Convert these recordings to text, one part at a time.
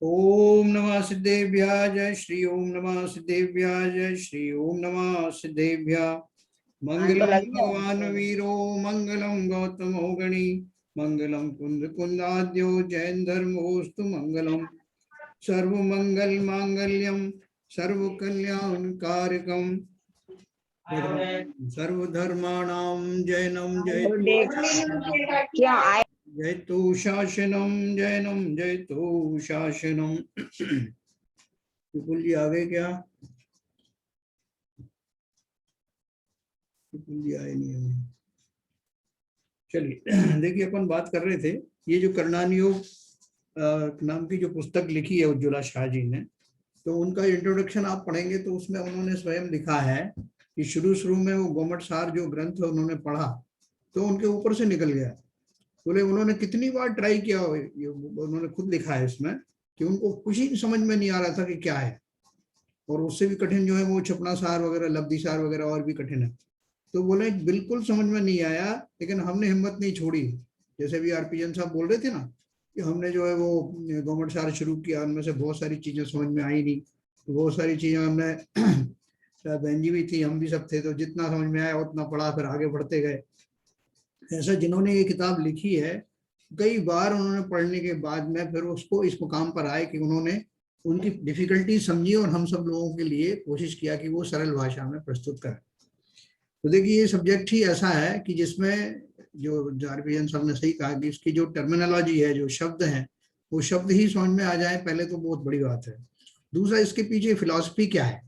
ओम नमः सिद्धेभ्यः जय श्री ओम नमः सिद्धेभ्यः जय श्री ओम नमः सिद्धेभ्यः। मंगलम भगवान वीरो मंगलम गौतमो गणी मंगलम कुंद कुंदाद्यो जैन धर्मोस्तु मंगलम सर्व मंगल मांगल्यम सर्व कल्याण कारकम सर्वधर्माणां जैनम जयतु शासनम जैनम जयतु शासनम। विपुल जी आ गए क्या? विपुल जी आए नहीं अभी। चलिए देखिए, अपन बात कर रहे थे ये जो करणान योग नाम की जो पुस्तक लिखी है उज्ज्वला शाह जी ने, तो उनका इंट्रोडक्शन आप पढ़ेंगे तो उसमें उन्होंने स्वयं लिखा है कि शुरू में वो गोमट सार जो ग्रंथ उन्होंने पढ़ा तो उनके ऊपर से निकल गया। बोले उन्होंने कितनी बार ट्राई किया, उन्होंने खुद लिखा है इसमें कि उनको कुछ ही समझ में नहीं आ रहा था कि क्या है, और उससे भी कठिन जो है वो छपना सार वगैरह, लब्धि सार वगैरह और भी कठिन है। तो बोले बिल्कुल समझ में नहीं आया, लेकिन हमने हिम्मत नहीं छोड़ी। जैसे भी आरपी जैन साहब बोल रहे थे ना कि हमने जो है वो गोमट सार शुरू किया, उनमें से बहुत सारी चीजें समझ में आई नहीं, तो बहुत सारी चीजें हमने बहन जी भी थी, हम भी सब थे, तो जितना समझ में आया उतना पढ़ा, फिर आगे बढ़ते गए। ऐसा जिन्होंने ये किताब लिखी है, कई बार उन्होंने पढ़ने के बाद में फिर उसको इस मुकाम पर आए कि उन्होंने उनकी डिफिकल्टी समझी और हम सब लोगों के लिए कोशिश किया कि वो सरल भाषा में प्रस्तुत करें। तो देखिए, ये सब्जेक्ट ही ऐसा है कि जिसमें जो जारविजन साहब ने सही कहा कि इसकी जो टर्मिनोलॉजी है, जो शब्द हैं, वो शब्द ही समझ में आ जाए पहले तो बहुत बड़ी बात है। दूसरा, इसके पीछे फिलॉसफी क्या है,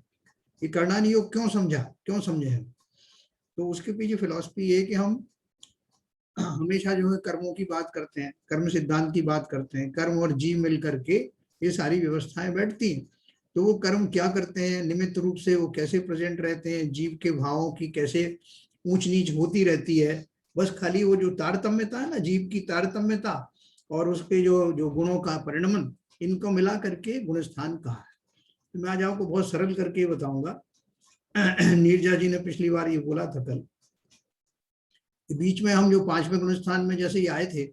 ये करणान योग क्यों समझे हैं, तो उसके पीछे फिलॉसफी ये कि हम हमेशा जो है कर्मों की बात करते हैं, कर्म सिद्धांत की बात करते हैं, कर्म और जीव मिल करके ये सारी व्यवस्थाएं बैठती हैं। तो वो कर्म क्या करते हैं, निमित्त रूप से वो कैसे प्रेजेंट रहते हैं, जीव के भावों की कैसे ऊंच नीच होती रहती है। बस खाली वो जो तारतम्यता है ना, जीव की तारतम्यता और उसके जो जो गुणों का परिणमन, इनको मिला करके गुणस्थान कहा है। तो मैं आज आपको बहुत सरल करके बताऊंगा। नीरजा जी ने पिछली बार ये बोला था कल, बीच में हम जो 5वें गुणस्थान में जैसे ही आए थे,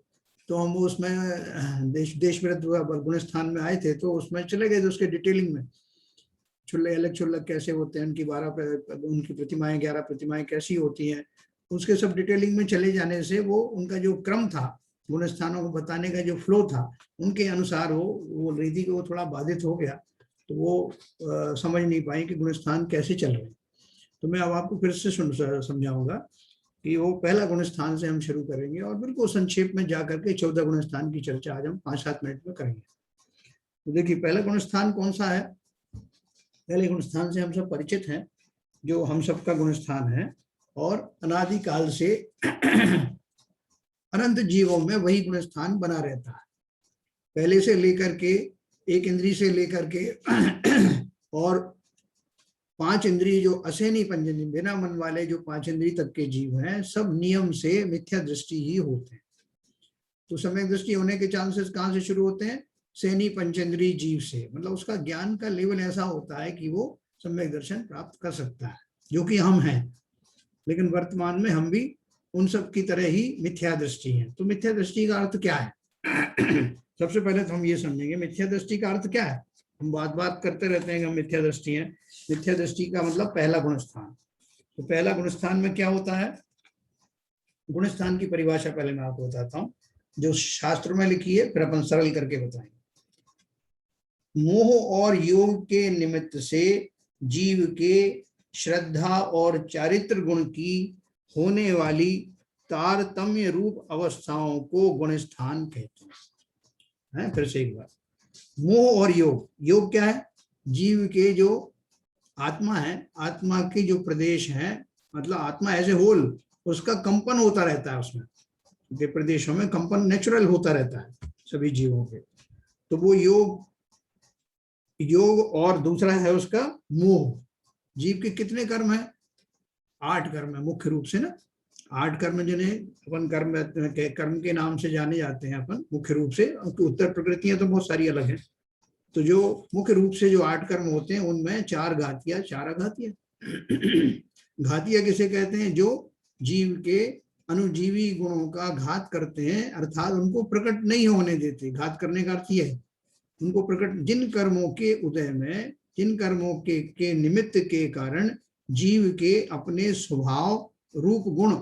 तो हम उसमें देश विरुद्ध गुणस्थान में आए थे, तो उसमें चले गए थे उसके डिटेलिंग में। छुल्लक अलग छुल्लक कैसे होते हैं, उनकी 12 उनकी प्रतिमाएं, 11 प्रतिमाएं कैसी होती हैं, उसके सब डिटेलिंग में चले जाने से वो उनका जो क्रम था, गुणस्थानों को बताने का जो फ्लो था, उनके अनुसार वो रिद्धि को थोड़ा बाधित हो गया, तो वो समझ नहीं पाए कि गुणस्थान कैसे चल रहे हैं। तो मैं अब आपको फिर से समझाऊंगा कि वो पहला गुणस्थान से हम शुरू करेंगे और बिल्कुल संक्षेप में जाकर के 14 गुणस्थान की चर्चा आज हम 5-7 मिनट में करेंगे। तो देखिए, पहला गुणस्थान कौन सा है? पहले गुणस्थान से हम सब परिचित हैं, जो हम सबका गुणस्थान है और अनादिकाल से अनंत जीवों में वही गुणस्थान बना रहता है। पहले से लेकर के, एक इंद्रिय से लेकर के और 5 इंद्रिय जो असेनी पंचेंद्रिय, बिना मन वाले जो 5 इंद्रिय तक के जीव हैं, सब नियम से मिथ्या दृष्टि ही होते हैं। तो सम्यक दृष्टि होने के चांसेस कहाँ से शुरू होते हैं? सेनी पंचेंद्रिय जीव से, मतलब उसका ज्ञान का लेवल ऐसा होता है कि वो सम्यक दर्शन प्राप्त कर सकता है, जो कि हम हैं। लेकिन वर्तमान में हम भी उन सब की तरह ही मिथ्या दृष्टि है। तो मिथ्या दृष्टि का अर्थ क्या है? सबसे पहले तो हम ये समझेंगे मिथ्या दृष्टि का अर्थ क्या है। हम बात करते रहते हैं कि हम मिथ्या दृष्टि है। मिथ्या दृष्टि का मतलब पहला गुणस्थान। तो पहला गुणस्थान में क्या होता है? गुणस्थान की परिभाषा पहले मैं आपको बताता हूँ, जो शास्त्रों में लिखी है, फिर अपन सरल करके बताएंगे। मोह और योग के निमित्त से जीव के श्रद्धा और चारित्र गुण की होने वाली तारतम्य रूप अवस्थाओं को गुणस्थान कहते हैं। फिर से एक बार, मोह और योग क्या है? जीव के जो आत्मा है, आत्मा के जो प्रदेश है, मतलब आत्मा एज ए होल, उसका कंपन होता रहता है, उसमें के प्रदेशों में कंपन नेचुरल होता रहता है सभी जीवों के। तो वो योग और दूसरा है उसका मोह। जीव के कितने कर्म है? 8 कर्म है मुख्य रूप से ना। 8 कर्म जिन्हें अपन कर्म के नाम से जाने जाते हैं अपन मुख्य रूप से। उनकी उत्तर प्रकृतियां तो बहुत सारी अलग हैं। तो जो मुख्य रूप से जो 8 कर्म होते हैं, उनमें 4 घातियां, 4 अघातियां। घातियां किसे कहते हैं? जो जीव के अनुजीवी गुणों का घात करते हैं, अर्थात उनको प्रकट नहीं होने देते। घात करने का अर्थ यह है, उनको प्रकट, जिन कर्मों के उदय में, जिन कर्मों के निमित्त के कारण जीव के अपने स्वभाव रूप गुण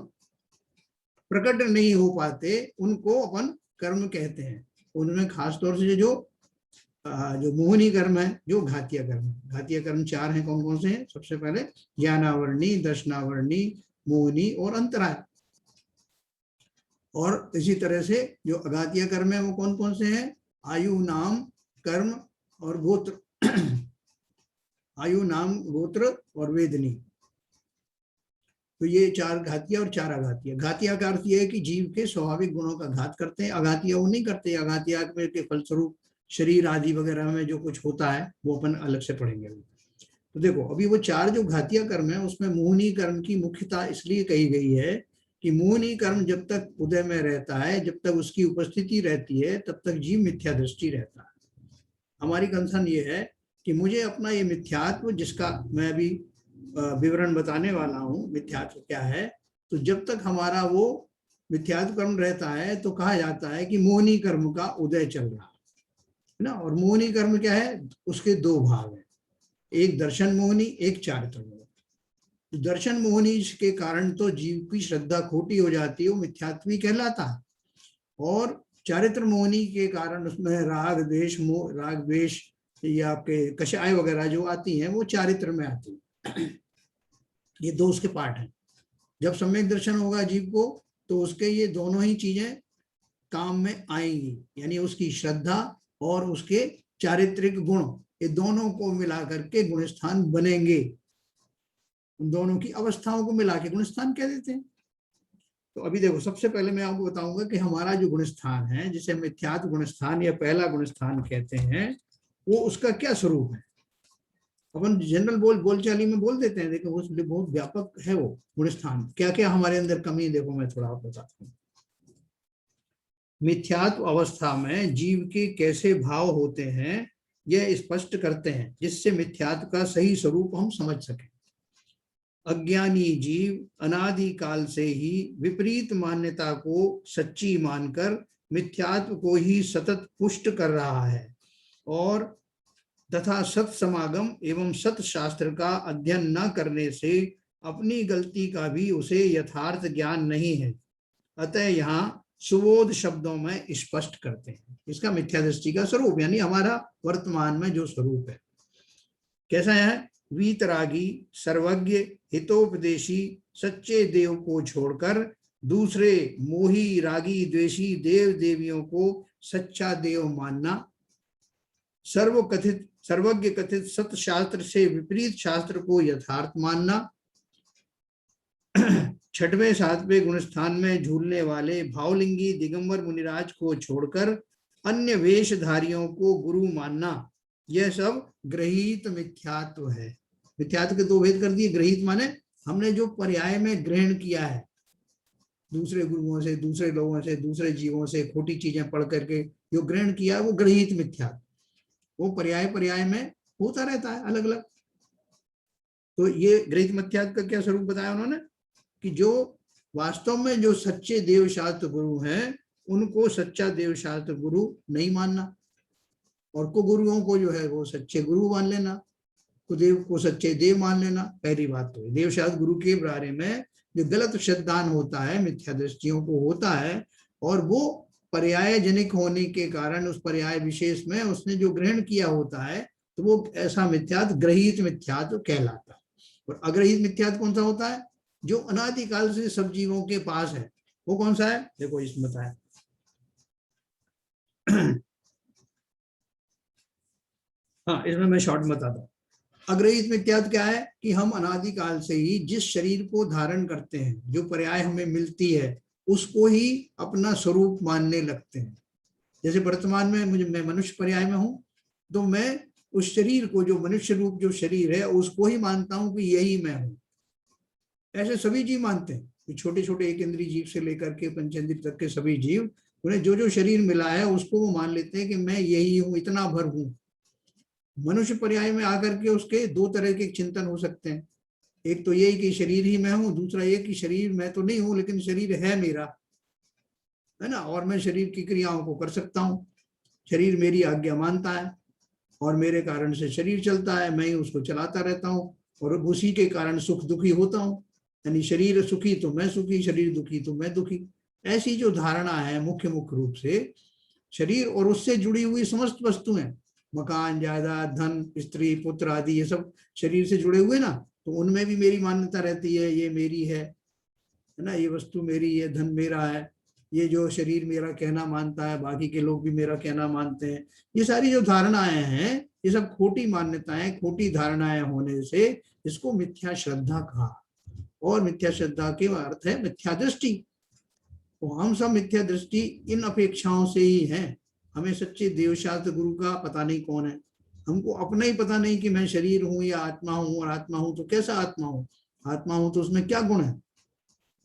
प्रकट नहीं हो पाते, उनको अपन कर्म कहते हैं। उनमें खास तौर से जो मोहनी कर्म है, जो घातीय कर्म, घातीय कर्म 4 हैं। कौन कौन से हैं? सबसे पहले ज्ञानावरणी, दर्शनावरणी, मोहनी और अंतराय। और इसी तरह से जो अघातीय कर्म है वो कौन कौन से हैं? आयु, नाम, कर्म और गोत्र। आयु, नाम, गोत्र और वेदनी। तो ये 4 घातीय और 4 अघातीय। घातीय का अर्थ ये है कि जीव के स्वाभाविक गुणों का घात करते हैं। अघातीय वो नहीं करते। अघातीय के फलस्वरूप शरीर आदि वगैरह में जो कुछ होता है वो अपन अलग से पढ़ेंगे। तो देखो, अभी वो 4 जो घातीय कर्म है उसमें मोहनी कर्म की मुख्यता इसलिए कही गई है कि मोहनी कर्म जब तक उदय में रहता है, जब तक उसकी उपस्थिति रहती है, तब तक जीव मिथ्या दृष्टि रहता है। हमारी कंसर्न ये है कि मुझे अपना ये मिथ्यात्व, जिसका मैं अभी विवरण बताने वाला हूँ, मिथ्यात्व क्या है, तो जब तक हमारा वो मिथ्यात्व कर्म रहता है तो कहा जाता है कि मोहनी कर्म का उदय चल रहा है ना। और मोहनी कर्म क्या है? उसके 2 भाग हैं, एक दर्शन मोहनी, एक चारित्र मोहनी। दर्शन मोहनी के कारण तो जीव की श्रद्धा खोटी हो जाती है, वो मिथ्यात्वी कहलाता है। और चारित्र मोहनी के कारण उसमें राग द्वेष, राग द्वेष या आपके कषाय वगैरह जो आती हैं वो चारित्र में आती है। ये 2 उसके पार्ट हैं। जब सम्यक दर्शन होगा जीव को तो उसके ये दोनों ही चीजें काम में आएंगी, यानी उसकी श्रद्धा और उसके चारित्रिक गुण, ये दोनों को मिला करके गुणस्थान बनेंगे। उन दोनों की अवस्थाओं को मिला के गुणस्थान कह देते हैं। तो अभी देखो, सबसे पहले मैं आपको बताऊंगा कि हमारा जो गुणस्थान है, जिसे मिथ्यात्व गुणस्थान या पहला गुणस्थान कहते हैं, वो उसका क्या स्वरूप है। अपन जनरल बोलचाली में बोल देते हैं, देखो वो बहुत व्यापक है वो गुणस्थान। क्या क्या हमारे अंदर कमी, देखो मैं थोड़ा आपको बताता हूँ। मिथ्यात्व अवस्था में जीव के कैसे भाव होते हैं यह स्पष्ट करते हैं, जिससे मिथ्यात्व का सही स्वरूप हम समझ सकें। अज्ञानी जीव अनादि काल से ही विपरीत मान्यता को सच्ची मानकर मिथ्यात्व को ही सतत पुष्ट कर रहा है, और तथा सत समागम एवं सत शास्त्र का अध्ययन न करने से अपनी गलती का भी उसे यथार्थ ज्ञान नहीं है। अतः यहाँ सुबोध शब्दों में स्पष्ट करते हैं इसका मिथ्या दृष्टि का स्वरूप, यानी हमारा वर्तमान में जो स्वरूप है कैसा है। वीतरागी, सर्वज्ञ, हितोपदेशी सच्चे देव को छोड़कर दूसरे मोही, रागी, द्वेषी देव देवियों को सच्चा देव मानना, सर्वज्ञ कथित सत शास्त्र से विपरीत शास्त्र को यथार्थ मानना, 6वें 7वें गुणस्थान में झूलने वाले भावलिंगी दिगंबर मुनिराज को छोड़कर अन्य वेशधारियों को गुरु मानना, यह सब ग्रहित मिथ्यात्व है। मिथ्यात्व के 2 भेद कर दिए। ग्रहित माने हमने जो पर्याय में ग्रहण किया है, दूसरे गुरुओं से, दूसरे लोगों से, दूसरे जीवों से खोटी चीजें पढ़ करके जो ग्रहण किया है वो ग्रहित मिथ्यात्व, वो पर्याय पर्याय में होता रहता है अलग अलग। तो ये ग्रहित मिथ्यात्व का क्या स्वरूप बताया उन्होंने कि जो वास्तव में जो सच्चे देव शास्त्र गुरु हैं उनको सच्चा देव शास्त्र गुरु नहीं मानना, और कुगुरुओं को जो है वो सच्चे गुरु मान लेना, कुदेव को सच्चे देव मान लेना। पहली बात तो देव शास्त्र गुरु के बारे में जो गलत श्रद्धान होता है, मिथ्या दृष्टियों को होता है, और वो पर्याय जनिक होने के कारण उस पर्याय विशेष में उसने जो ग्रहण किया होता है तो वो ऐसा मिथ्यात्व ग्रहित मिथ्यात्व कहलाता है। और अग्रहित मिथ्यात्व कौन सा होता है? जो अनादिकाल से सब जीवों के पास है, वो कौन सा है? देखो इसमें बताया हाँ, इसमें मैं शॉर्ट में बताता हूँ। अग्रहित मिथ्यात्व क्या है कि हम अनादिकाल से ही जिस शरीर को धारण करते हैं, जो पर्याय हमें मिलती है, उसको ही अपना स्वरूप मानने लगते हैं। जैसे वर्तमान में मैं मनुष्य पर्याय में हूं, तो मैं उस शरीर को, जो मनुष्य रूप जो शरीर है, उसको ही मानता हूं कि यही मैं हूं। ऐसे सभी जीव मानते हैं, छोटे छोटे एक इंद्रिय जीव से लेकर के पंचेंद्रिय तक के सभी जीव, उन्हें जो जो शरीर मिला है उसको वो मान लेते हैं कि मैं यही हूं, इतना भर हूं। मनुष्य पर्याय में आकर के उसके 2 तरह के चिंतन हो सकते हैं। एक तो ये कि शरीर ही मैं हूं, दूसरा ये कि शरीर मैं तो नहीं हूं लेकिन शरीर है मेरा, है ना, और मैं शरीर की क्रियाओं को कर सकता हूँ। शरीर मेरी आज्ञा मानता है और मेरे कारण से शरीर चलता है, मैं ही उसको चलाता रहता हूँ और उसी के कारण सुख दुखी होता हूँ। यानी शरीर सुखी तो मैं सुखी, शरीर दुखी तो मैं दुखी। ऐसी जो धारणा है मुख्य रूप से शरीर और उससे जुड़ी हुई समस्त वस्तुएं, मकान, जायदाद, धन, स्त्री, पुत्र आदि, ये सब शरीर से जुड़े हुए ना, तो उनमें भी मेरी मान्यता रहती है, ये मेरी है ना, ये वस्तु मेरी है, धन मेरा है। ये जो शरीर मेरा कहना मानता है, बाकी के लोग भी मेरा कहना मानते हैं। ये सारी जो धारणाएं हैं ये सब खोटी मान्यताएं, खोटी धारणाएं होने से इसको मिथ्या श्रद्धा कहा। और मिथ्या श्रद्धा के अर्थ है मिथ्या दृष्टि। तो हम सब मिथ्या दृष्टि इन अपेक्षाओं से ही हैं। हमें सच्चे देवशास्त्र गुरु का पता नहीं कौन है, हमको अपना ही पता नहीं कि मैं शरीर हूं या आत्मा हूं, और आत्मा हूं तो कैसा आत्मा हूं, आत्मा हूं तो उसमें क्या गुण है,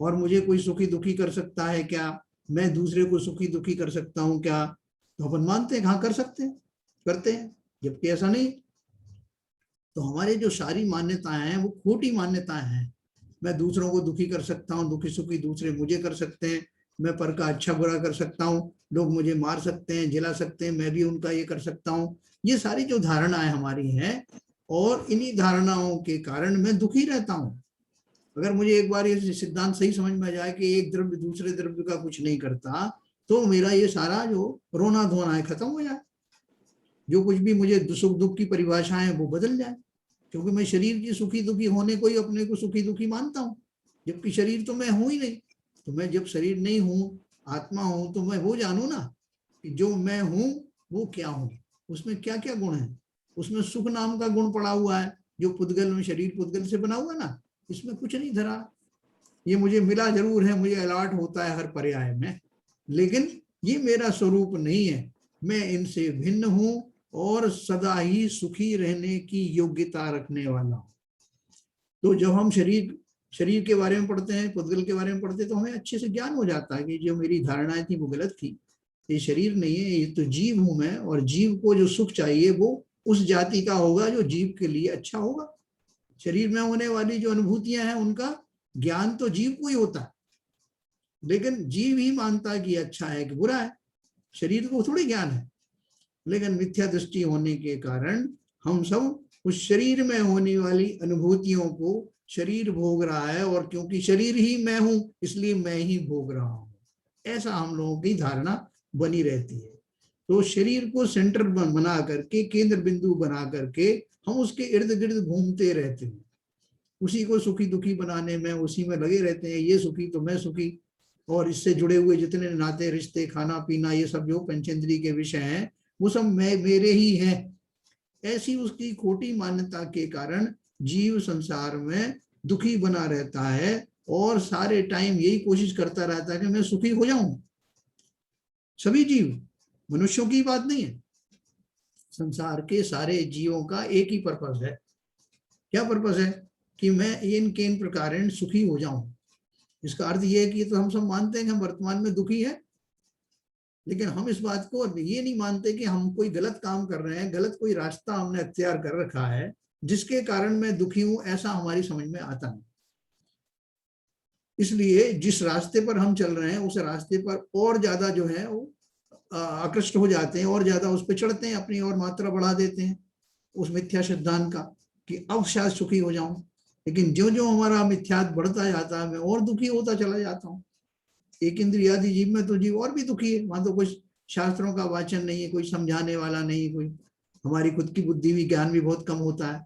और मुझे कोई सुखी दुखी कर सकता है क्या, मैं दूसरे को सुखी दुखी कर सकता हूं क्या। तो अपन मानते हैं हाँ कर सकते हैं, करते हैं, जबकि ऐसा नहीं। तो हमारे जो सारी मान्यताएं हैं वो खोटी मान्यताएं हैं। मैं दूसरों को दुखी कर सकता हूँ, दुखी सुखी दूसरे मुझे कर सकते हैं, मैं पर का अच्छा बुरा कर सकता हूँ, लोग मुझे मार सकते हैं, जिला सकते हैं, मैं भी उनका ये कर सकता हूँ। ये सारी जो धारणाएं हमारी हैं, और इन्हीं धारणाओं के कारण मैं दुखी रहता हूँ। अगर मुझे एक बार ये सिद्धांत सही समझ में आ जाए कि एक द्रव्य दूसरे द्रव्य का कुछ नहीं करता, तो मेरा ये सारा जो रोना धोना है खत्म हो जाए, जो कुछ भी मुझे सुख दुख की परिभाषाएं वो बदल जाए। क्योंकि मैं शरीर की सुखी दुखी होने को ही अपने को सुखी दुखी मानता हूँ, जबकि शरीर तो मैं हूं ही नहीं। तो मैं जब शरीर नहीं हूं, आत्मा हूं, तो मैं वो जानू ना कि जो मैं हूं वो क्या हूं, उसमें क्या क्या गुण है। उसमें सुख नाम का गुण पड़ा हुआ है, जो पुद्गल में, शरीर पुद्गल से बना हुआ ना, इसमें कुछ नहीं धरा। ये मुझे मिला जरूर है, मुझे अलर्ट होता है हर पर्याय में, लेकिन ये मेरा स्वरूप नहीं है। मैं इनसे भिन्न हूं और सदा ही सुखी रहने की योग्यता रखने वाला हूं। तो जब हम शरीर के बारे में पढ़ते हैं, पुद्गल के बारे में पढ़ते हैं, तो हमें अच्छे से ज्ञान हो जाता है कि जो मेरी धारणाएं थी वो गलत थी। ये शरीर नहीं है, ये तो जीव हूं मैं, और जीव को जो सुख चाहिए वो उस जाति का होगा जो जीव के लिए अच्छा होगा। शरीर में होने वाली जो अनुभूतियां हैं उनका ज्ञान तो जीव को ही होता है, लेकिन जीव ही मानता है कि अच्छा है कि बुरा है, शरीर को थोड़ी ज्ञान है। लेकिन मिथ्या दृष्टि होने के कारण हम सब उस शरीर में होने वाली अनुभूतियों को शरीर भोग रहा है, और क्योंकि शरीर ही मैं हूं इसलिए मैं ही भोग रहा हूं, ऐसा हम लोगों की धारणा बनी रहती है। तो शरीर को सेंटर बना करके, केंद्र बिंदु बना करके हम उसके इर्द गिर्द घूमते रहते हैं, उसी को सुखी दुखी बनाने में, उसी में लगे रहते हैं, ये सुखी तो मैं सुखी। और इससे जुड़े हुए जितने नाते रिश्ते, खाना पीना, ये सब जो पंचेंद्रिय के विषय हैं वो सब मैं मेरे ही हैं। ऐसी उसकी खोटी मान्यता के कारण जीव संसार में दुखी बना रहता है, और सारे टाइम यही कोशिश करता रहता है कि मैं सुखी हो जाऊं। सभी जीव, मनुष्यों की बात नहीं है, संसार के सारे जीवों का एक ही पर्पस है। क्या पर्पस है? कि मैं इन प्रकार सुखी हो जाऊं। इसका अर्थ ये है कि तो हम सब मानते हैं कि हम वर्तमान में दुखी है, लेकिन हम इस बात को ये नहीं मानते कि हम कोई गलत काम कर रहे हैं, गलत कोई रास्ता हमने अख्तियार कर रखा है जिसके कारण मैं दुखी हूं, ऐसा हमारी समझ में आता नहीं। इसलिए जिस रास्ते पर हम चल रहे हैं उस रास्ते पर और ज्यादा जो है वो आकृष्ट हो जाते हैं, और ज्यादा उस पर चढ़ते हैं, अपनी और मात्रा बढ़ा देते हैं उस मिथ्या सिद्धांत का कि अब शायद सुखी हो जाऊं। लेकिन जो जो हमारा मिथ्यात बढ़ता जाता है मैं और दुखी होता चला जाता हूँ। एक इंद्रियादि जीव में तो जीव और भी दुखी है, वहां तो कुछ शास्त्रों का वाचन नहीं है, कोई समझाने वाला नहीं, कोई हमारी खुद की बुद्धि भी, ज्ञान भी बहुत कम होता है।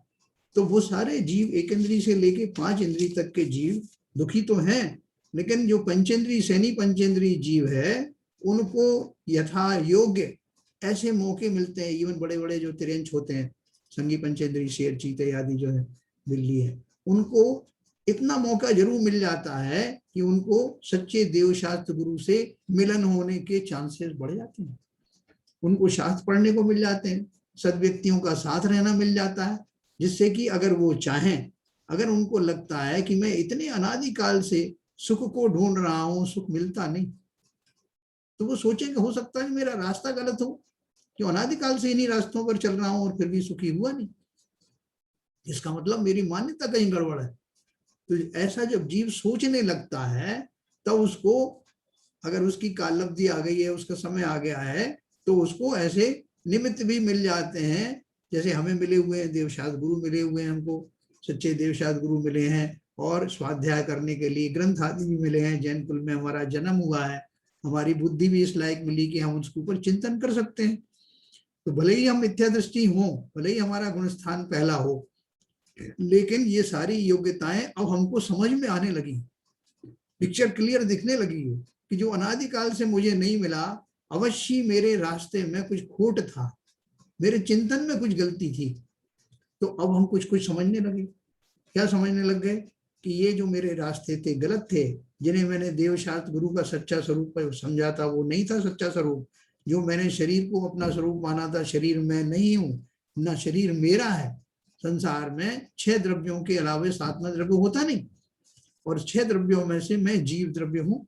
तो वो सारे जीव, एक इंद्री से लेके 5 इंद्री तक के जीव दुखी तो हैं, लेकिन जो पंचेंद्री सैनी पंचेंद्री जीव है उनको यथा योग्य ऐसे मौके मिलते हैं। इवन बड़े बड़े जो तिरंच होते हैं, संगी पंचेंद्री, शेर, चीते आदि जो है, बिल्ली है, उनको इतना मौका जरूर मिल जाता है कि उनको सच्चे देव शास्त्र गुरु से मिलन होने के चांसेस बढ़ जाते हैं। उनको शास्त्र पढ़ने को मिल जाते हैं, सद्व्यक्तियों का साथ रहना मिल जाता है, जिससे कि अगर वो चाहें, अगर उनको लगता है कि मैं इतने अनादिकाल से सुख को ढूंढ रहा हूं, सुख मिलता नहीं, तो वो सोचेंगे हो सकता है मेरा रास्ता गलत हो, क्यों अनादिकाल से इन्हीं रास्तों पर चल रहा हूं और फिर भी सुखी हुआ नहीं। इसका मतलब मेरी मान्यता कहीं गड़बड़ है। तो ऐसा जब जीव सोचने लगता है तब उसको, अगर उसकी कालब्धि आ गई है, उसका समय आ गया है, तो उसको ऐसे निमित्त भी मिल जाते हैं। जैसे हमें मिले हुए हैं देवशास्त्र गुरु, मिले हुए हैं हमको, सच्चे देवशास्त्र गुरु मिले हैं, और स्वाध्याय करने के लिए ग्रंथ आदि भी मिले हैं। जैन कुल में हमारा जन्म हुआ है, हमारी बुद्धि भी इस लायक मिली कि हम उसके ऊपर चिंतन कर सकते हैं। तो भले ही हम मिथ्या दृष्टि हो, भले ही हमारा गुण स्थान पहला हो, लेकिन ये सारी योग्यताएं अब हमको समझ में आने लगी, पिक्चर क्लियर दिखने लगी है कि जो अनादिकाल से मुझे नहीं मिला, अवश्य मेरे रास्ते में कुछ खोट था, मेरे चिंतन में कुछ गलती थी। तो अब हम कुछ कुछ समझने लगे। क्या समझने लग गए? कि ये जो मेरे रास्ते थे गलत थे, जिन्हें मैंने देवशास्त्र गुरु का सच्चा स्वरूप समझा था, वो नहीं था सच्चा स्वरूप। जो मैंने शरीर को अपना स्वरूप माना था, शरीर मैं नहीं हूं, ना शरीर मेरा है। संसार में 6 द्रव्यों के अलावा 7वां द्रव्य होता नहीं, और 6 द्रव्यों में से मैं जीव द्रव्य हूं।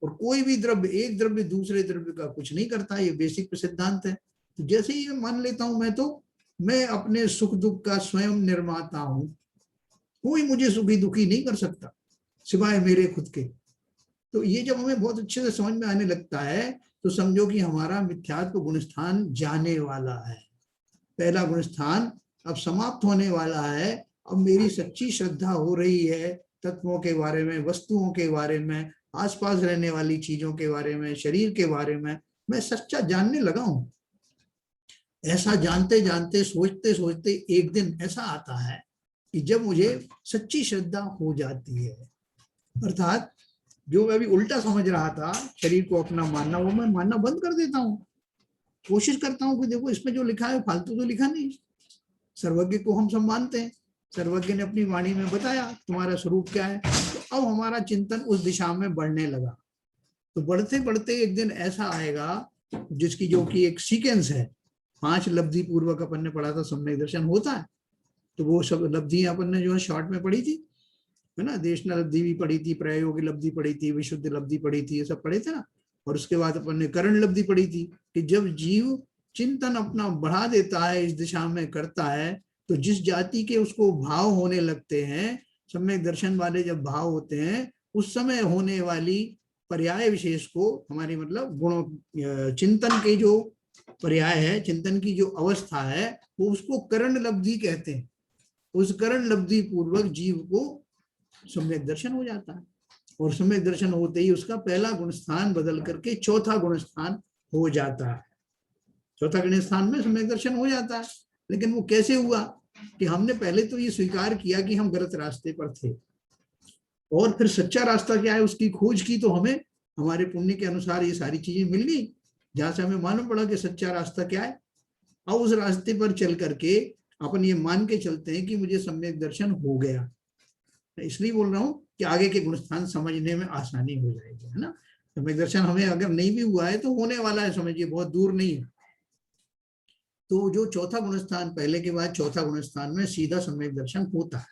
और कोई भी द्रव्य, एक द्रव्य दूसरे द्रव्य का कुछ नहीं करता, ये बेसिक सिद्धांत है। तो जैसे ही मैं मान लेता हूं मैं अपने सुख दुख का स्वयं निर्माता हूं, कोई मुझे सुखी दुखी नहीं कर सकता सिवाय मेरे खुद के। तो ये जब हमें बहुत अच्छे से समझ में आने लगता है, तो समझो कि हमारा मिथ्यात्व गुणस्थान जाने वाला है। पहला गुणस्थान अब समाप्त होने वाला है। अब मेरी सच्ची श्रद्धा हो रही है तत्वों के बारे में, वस्तुओं के बारे में, आसपास रहने वाली चीजों के बारे में, शरीर के बारे में मैं सच्चा जानने लगा हूं। ऐसा जानते जानते, सोचते सोचते एक दिन ऐसा आता है कि जब मुझे सच्ची श्रद्धा हो जाती है, अर्थात जो मैं अभी उल्टा समझ रहा था, शरीर को अपना मानना, वो मैं मानना बंद कर देता हूँ। कोशिश करता हूँ कि देखो इसमें जो लिखा है फालतू तो लिखा नहीं। सर्वज्ञ को हम सब मानते हैं, सर्वज्ञ ने अपनी वाणी में बताया तुम्हारा स्वरूप क्या है। तो अब हमारा चिंतन उस दिशा में बढ़ने लगा। तो बढ़ते बढ़ते एक दिन ऐसा आएगा जिसकी जो कि एक सीक्वेंस है, 5 लब्धि पूर्वक अपन ने पढ़ा था, सम्यक दर्शन होता है। तो वो सब लब्धियां अपन ने जो है शॉर्ट में पढ़ी थी, है ना। देशना लब्धि भी पढ़ी थी, प्रयोगी लब्धि पढ़ी थी, विशुद्ध लब्धि पढ़ी थी, ये सब पढ़े थे ना। और उसके बाद अपन ने करण लब्धि पढ़ी थी कि जब जीव चिंतन अपना बढ़ा देता है, इस दिशा में करता है, तो जिस जाति के उसको भाव होने लगते हैं, सम्यक दर्शन वाले जब भाव होते हैं, उस समय होने वाली पर्याय विशेष को, हमारी मतलब गुणों, चिंतन के जो पर्याय है, चिंतन की जो अवस्था है, वो उसको करण लब्धि कहते हैं। उस करण लब्धि पूर्वक जीव को सम्यक दर्शन हो जाता है, और सम्यक दर्शन होते ही उसका पहला गुण स्थान बदल करके चौथा गुण स्थान हो जाता है। चौथा गुण स्थान में सम्यक दर्शन हो जाता है। लेकिन वो कैसे हुआ कि हमने पहले तो ये स्वीकार किया कि हम गलत रास्ते पर थे, और फिर सच्चा रास्ता क्या है उसकी खोज की। तो हमें हमारे पुण्य के अनुसार ये सारी चीजें मिल गई, जहां से हमें मालूम पड़ा कि सच्चा रास्ता क्या है। अब उस रास्ते पर चल करके अपन ये मान के चलते हैं कि मुझे सम्यक दर्शन हो गया। इसलिए बोल रहा हूँ कि आगे के गुणस्थान समझने में आसानी हो जाएगी, है ना। सम्यक दर्शन हमें अगर नहीं भी हुआ है तो होने वाला है, समझिए बहुत दूर नहीं है। तो जो चौथा गुणस्थान, पहले के बाद चौथा गुणस्थान में सीधा सम्यक दर्शन होता है।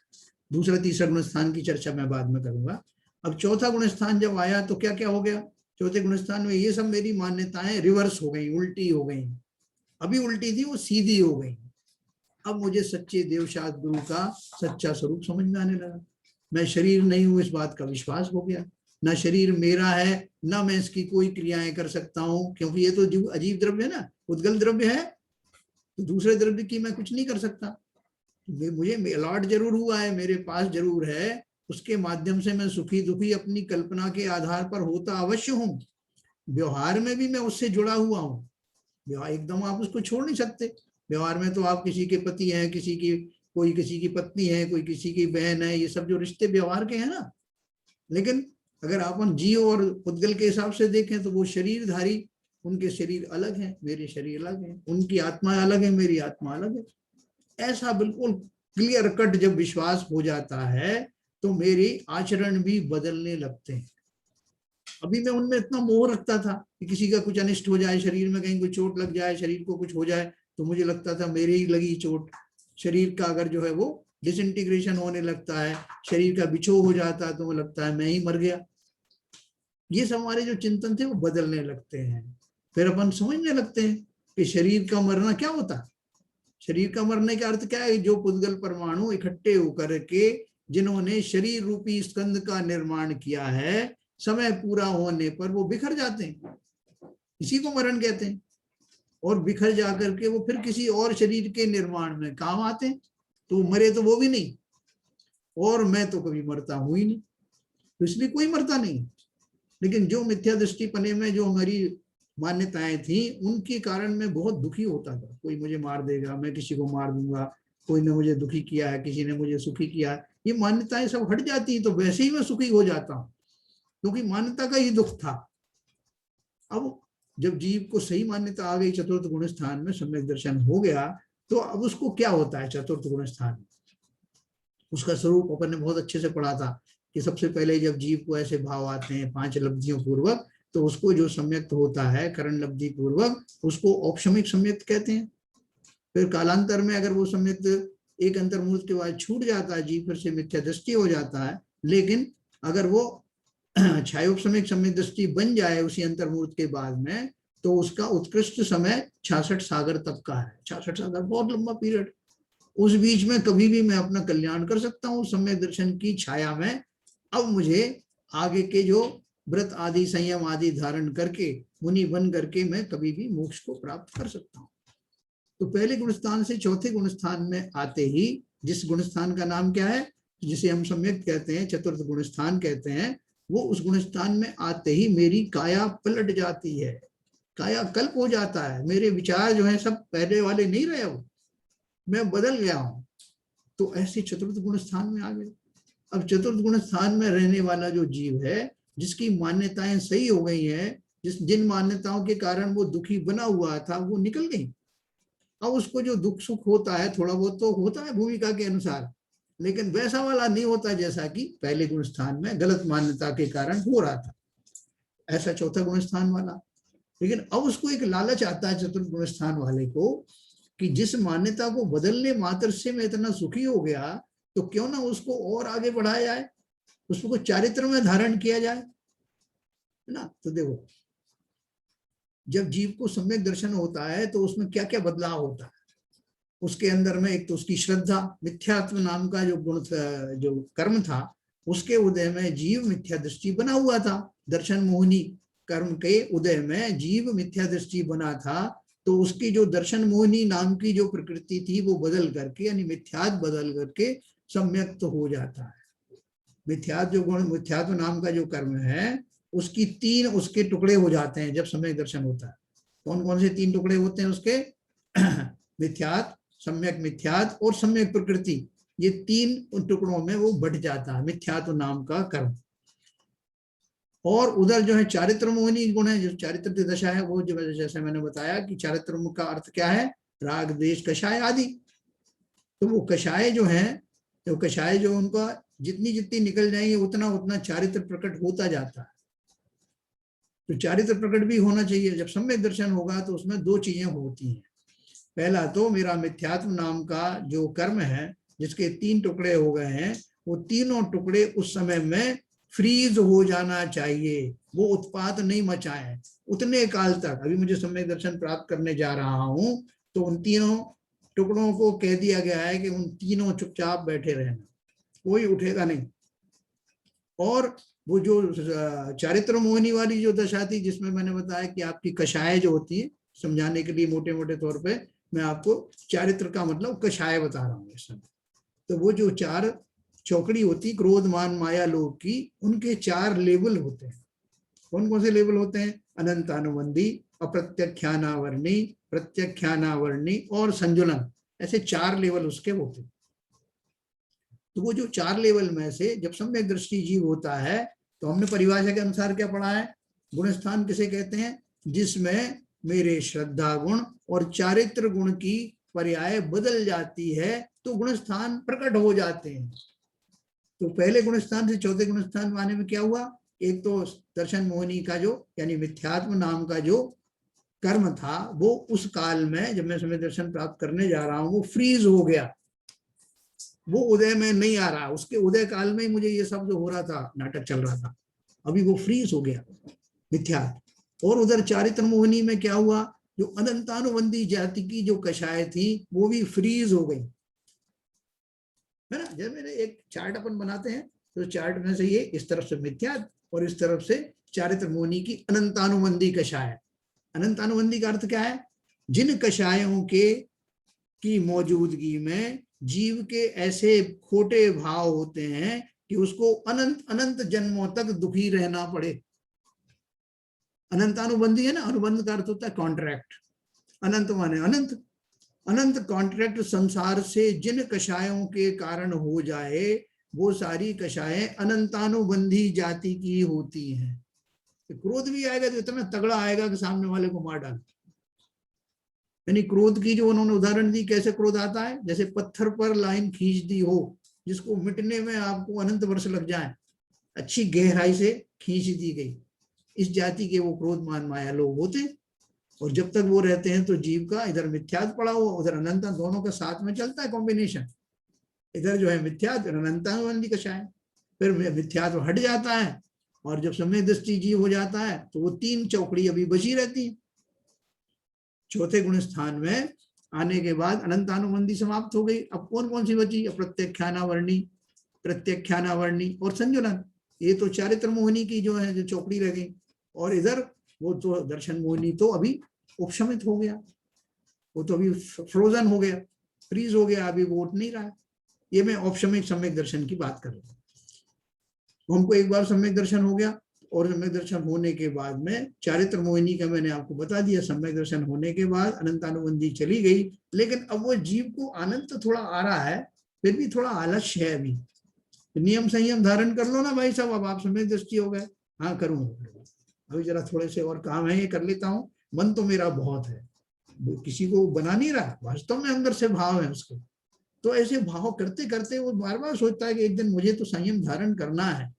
दूसरा तीसरा गुणस्थान की चर्चा मैं बाद में करूंगा। अब चौथा गुणस्थान जब आया तो क्या क्या हो गया? चौथे गुणस्थान में ये सब मेरी मान्यताएं रिवर्स हो गई, उल्टी हो गई। अभी उल्टी थी, वो सीधी हो गई। अब मुझे सच्चे देवशास्त्र गुरु का सच्चा स्वरूप समझ में आने लगा। मैं शरीर नहीं हूं, इस बात का विश्वास हो गया। ना शरीर मेरा है, ना मैं इसकी कोई क्रियाएं कर सकता हूं, क्योंकि ये तो अजीब द्रव्य है ना, उद्गल द्रव्य है, तो दूसरे द्रव्य की मैं कुछ नहीं कर सकता। मुझे अलॉट जरूर हुआ है, मेरे पास जरूर है, उसके माध्यम से मैं सुखी दुखी अपनी कल्पना के आधार पर होता अवश्य हूं। व्यवहार में भी मैं उससे जुड़ा हुआ हूं। व्यवहार एकदम आप उसको छोड़ नहीं सकते। व्यवहार में तो आप किसी के पति हैं, कोई किसी की पत्नी है, कोई किसी की बहन है, ये सब जो रिश्ते व्यवहार के हैं ना। लेकिन अगर अपन जीव और उद्गल के हिसाब से देखें तो वो शरीरधारी, उनके शरीर अलग हैं, मेरे शरीर अलग हैं, उनकी आत्मा अलग है, मेरी आत्मा अलग है। ऐसा बिल्कुल क्लियर कट जब विश्वास हो जाता है तो मेरे आचरण भी बदलने लगते हैं। अभी मैं उनमें इतना मोह रखता था कि किसी का कुछ अनिष्ट हो जाए, शरीर में कहीं कोई चोट लग जाए, शरीर को कुछ हो जाए, तो मुझे लगता था मेरे ही लगी चोट। शरीर का अगर जो है वो डिसइंटीग्रेशन होने लगता है, शरीर का बिछो हो जाता है, तो मुझे लगता है मैं ही मर गया। ये सब हमारे जो चिंतन थे वो बदलने लगते हैं। फिर अपन समझने लगते हैं कि शरीर का मरना क्या होता है। शरीर का मरने का अर्थ क्या है? जो पुद्गल परमाणु इकट्ठे होकर के जिन्होंने शरीर रूपी स्कंद का निर्माण किया है, समय पूरा होने पर वो बिखर जाते हैं। इसी को मरण कहते हैं। और बिखर जाकर के वो फिर किसी और शरीर के निर्माण में काम आते हैं। तो मरे तो वो भी नहीं, और मैं तो कभी मरता हूं ही नहीं, तो इसलिए कोई मरता नहीं। लेकिन जो मिथ्या दृष्टि पने में जो हमारी मान्यताएं थी, उनके कारण मैं बहुत दुखी होता था। कोई मुझे मार देगा, मैं किसी को मार दूंगा, कोई ने मुझे दुखी किया है, किसी ने मुझे सुखी किया है, ये मान्यताएं सब हट जाती, तो वैसे ही मैं सुखी हो जाता हूँ, क्योंकि मान्यता का ही दुख था। अब जब जीव को सही मान्यता आ गई, चतुर्थ गुण स्थान में सम्यक दर्शन हो गया, तो अब उसको क्या होता है चतुर्थ गुण स्थान में? उसका स्वरूप अपन ने बहुत अच्छे से पढ़ा था कि सबसे पहले जब जीव को ऐसे भाव आते हैं 5 लब्धियों पूर्वक, तो उसको जो सम्यक्त होता है करण लब्धि पूर्वक, उसको औपशमिक सम्यक्त कहते हैं। फिर कालांतर में अगर वो सम्यक्त एक अंतर्मुहूर्त के बाद छूट जाता है, जीव फिर से मिथ्या दृष्टि हो जाता है। लेकिन अगर वो छायोपशमिक सम्यक दृष्टि बन जाए उसी अंतर्मुहूर्त के बाद में, तो उसका उत्कृष्ट समय 66 सागर तक का है। 66 सागर बहुत लंबा पीरियड, उस बीच में कभी भी मैं अपना कल्याण कर सकता हूँ सम्यक दर्शन की छाया में। अब मुझे आगे के जो व्रत आदि संयम आदि धारण करके मुनि बन करके मैं कभी भी मोक्ष को प्राप्त कर सकता हूँ। तो पहले गुणस्थान से चौथे गुणस्थान में आते ही, जिस गुणस्थान का नाम क्या है, जिसे हम सम्यक कहते हैं, चतुर्थ गुणस्थान कहते हैं, वो उस गुणस्थान में आते ही मेरी काया पलट जाती है, काया कल्प हो जाता है। मेरे विचार जो है सब पहले वाले नहीं रहे, वो मैं बदल गया हूं। तो ऐसे चतुर्थ गुण स्थान में आ गए। अब चतुर्थ गुण स्थान में रहने वाला जो जीव है, जिसकी मान्यताएं सही हो गई हैं, जिन मान्यताओं के कारण वो दुखी बना हुआ था, वो निकल गई। अब उसको जो दुख सुख होता है, थोड़ा बहुत तो होता है भूमिका के अनुसार, लेकिन वैसा वाला नहीं होता जैसा कि पहले गुण स्थान में गलत मान्यता के कारण हो रहा था। ऐसा चौथा गुण स्थान वाला। लेकिन अब उसको एक लालच आता है चतुर्थ गुण स्थान वाले को, कि जिस मान्यता को बदलने मात्र से मैं इतना सुखी हो गया, तो क्यों ना उसको और आगे बढ़ाया जाए, उसको चारित्र में धारण किया जाए, है ना। तो देखो, जब जीव को सम्यक दर्शन होता है तो उसमें क्या क्या बदलाव होता है। उसके अंदर में एक तो उसकी श्रद्धा, मिथ्यात्व नाम का जो गुण जो कर्म था, उसके उदय में जीव मिथ्या दृष्टि बना हुआ था। दर्शन मोहिनी कर्म के उदय में जीव मिथ्या दृष्टि बना था, तो उसकी जो दर्शन मोहिनी नाम की जो प्रकृति थी, वो बदल करके, यानी मिथ्यात बदल करके सम्यक्त हो जाता है। मिथ्यात जो गुण, मिथ्यात्व नाम का जो कर्म है, उसकी 3 उसके टुकड़े हो जाते हैं जब सम्यक दर्शन होता है। कौन कौन से 3 टुकड़े होते हैं उसके? मिथ्यात, सम्यक मिथ्यात और सम्यक प्रकृति। ये 3 टुकड़ों में वो बढ़ जाता है मिथ्यात्व नाम का कर्म। और उधर जो है चारित्र मोहिनी गुण है, जो चारित्र की दशा है, वो जो जैसे मैंने बताया कि चारित्र का अर्थ क्या है, राग द्वेष कषाय आदि। तो वो कषाय जो है, तो कषाय जो उनका जितनी जितनी निकल जाएंगे उतना उतना चारित्र प्रकट होता जाता है। तो चारित्र प्रकट भी होना चाहिए। जब सम्यक दर्शन होगा तो उसमें 2 चीजें होती हैं। पहला तो मेरा मिथ्यात्व नाम का जो कर्म है, जिसके 3 टुकड़े हो गए हैं, वो तीनों टुकड़े उस समय में फ्रीज हो जाना चाहिए, वो उत्पात नहीं मचाए उतने काल तक। अभी मुझे सम्यक दर्शन प्राप्त करने जा रहा हूं, तो उन तीनों टुकड़ों को कह दिया गया है कि उन तीनों चुपचाप बैठे रहना, कोई उठेगा नहीं। और वो जो चारित्र मोहिनी वाली जो दशा थी, जिसमें मैंने बताया कि आपकी कषाय जो होती है, समझाने के लिए मोटे मोटे तौर पे मैं आपको चारित्र का मतलब कषाय बता रहा हूँ इस समय। तो वो जो 4 चौकड़ी होती, क्रोध मान माया लोभ की, उनके 4 लेवल होते हैं। कौन कौन से लेवल होते हैं? अनंतानुबंधी, अप्रत्यख्यानावर्णी, प्रत्यख्यानावर्णी और संजुलन। ऐसे 4 लेवल उसके होते हैं। तो वो जो 4 लेवल में से जब सम्यक दृष्टि जीव होता है, तो हमने परिभाषा के अनुसार क्या पढ़ा है, गुणस्थान किसे कहते हैं? जिसमें मेरे श्रद्धा गुण और चारित्र गुण की पर्याय बदल जाती है, तो गुणस्थान प्रकट हो जाते हैं। तो पहले गुणस्थान से चौथे गुणस्थान आने में क्या हुआ? एक तो दर्शन मोहिनी का जो, यानी मिथ्यात्म नाम का जो कर्म था, वो उस काल में जब मैं समय दर्शन प्राप्त करने जा रहा हूं, वो फ्रीज हो गया, वो उदय में नहीं आ रहा। उसके उदय काल में ही मुझे ये सब जो हो रहा था, नाटक चल रहा था, अभी वो फ्रीज हो गया मिथ्यात्व। और उधर चारित्र मोहिनी में क्या हुआ? जो अनंतानुबंधी जाति की जो कषाय थी, वो भी फ्रीज हो गई, है ना। जब मैंने एक चार्ट अपन बनाते हैं तो चार्ट में से ये इस तरफ से मिथ्यात्व और इस तरफ से चारित्र मोहिनी की अनंतानुबंधी कषाय। अनंतानुबंधी का अर्थ क्या है? जिन कषायों के की मौजूदगी में जीव के ऐसे खोटे भाव होते हैं कि उसको अनंत अनंत जन्मों तक दुखी रहना पड़े। अनंतानुबंधी है ना, अनुबंध का अर्थ होता है कॉन्ट्रैक्ट, अनंत माने अनंत, अनंत कॉन्ट्रैक्ट संसार से जिन कषायों के कारण हो जाए वो सारी कषायें अनंतानुबंधी जाति की होती हैं। क्रोध भी आएगा तो इतना तगड़ा आएगा कि सामने वाले को मार डाल। यानी क्रोध की जो उन्होंने उदाहरण दी, कैसे क्रोध आता है? जैसे पत्थर पर लाइन खींच दी हो जिसको मिटने में आपको अनंत वर्ष लग जाए, अच्छी गहराई से खींच दी गई, इस जाति के वो क्रोध मान माया लोग होते हैं। और जब तक वो रहते हैं तो जीव का इधर मिथ्यात्व पड़ा हुआ, उधर अनंता, दोनों का साथ में चलता है कॉम्बिनेशन। इधर जो है मिथ्यात्व, अनंतानुबंधी कषाय, फिर मिथ्यात्व हट जाता है और जब सम्यक दृष्टि जीव हो जाता है तो वो तीन चौकड़ी अभी बची रहती है। चौथे गुण स्थान में आने के बाद अनंतानुबंधी समाप्त हो गई। अब कौन कौन सी बची? प्रत्यख्यानावर्णी, प्रत्यख्यानावर्णी और संजुलन। ये तो चारित्र मोहिनी की जो है जो चौकड़ी रह गई। और इधर वो तो दर्शन मोहिनी तो अभी उपशमित हो गया, वो तो अभी फ्रोजन हो गया, फ्रीज हो गया, अभी वो उठ नहीं रहा है। ये मैं औपशमिक सम्यक दर्शन की बात कर रहा हूँ। हमको एक बार सम्यक दर्शन हो गया और सम्यक दर्शन होने के बाद में चारित्र मोहिनी का मैंने आपको बता दिया। सम्यक दर्शन होने के बाद अनंतानुबंधी चली गई, लेकिन अब वो जीव को आनंद तो थोड़ा आ रहा है, फिर भी थोड़ा आलस्य है। अभी नियम संयम धारण कर लो ना भाई साहब, अब आप सम्यक दृष्टि हो गए। हाँ करूंगा, अभी जरा थोड़े से और काम है, ये कर लेता हूँ। मन तो मेरा बहुत है, किसी को बना नहीं रहा, वास्तव में अंदर से भाव है उसके। तो ऐसे भाव करते करते वो बार बार सोचता है कि एक दिन मुझे तो संयम धारण करना है।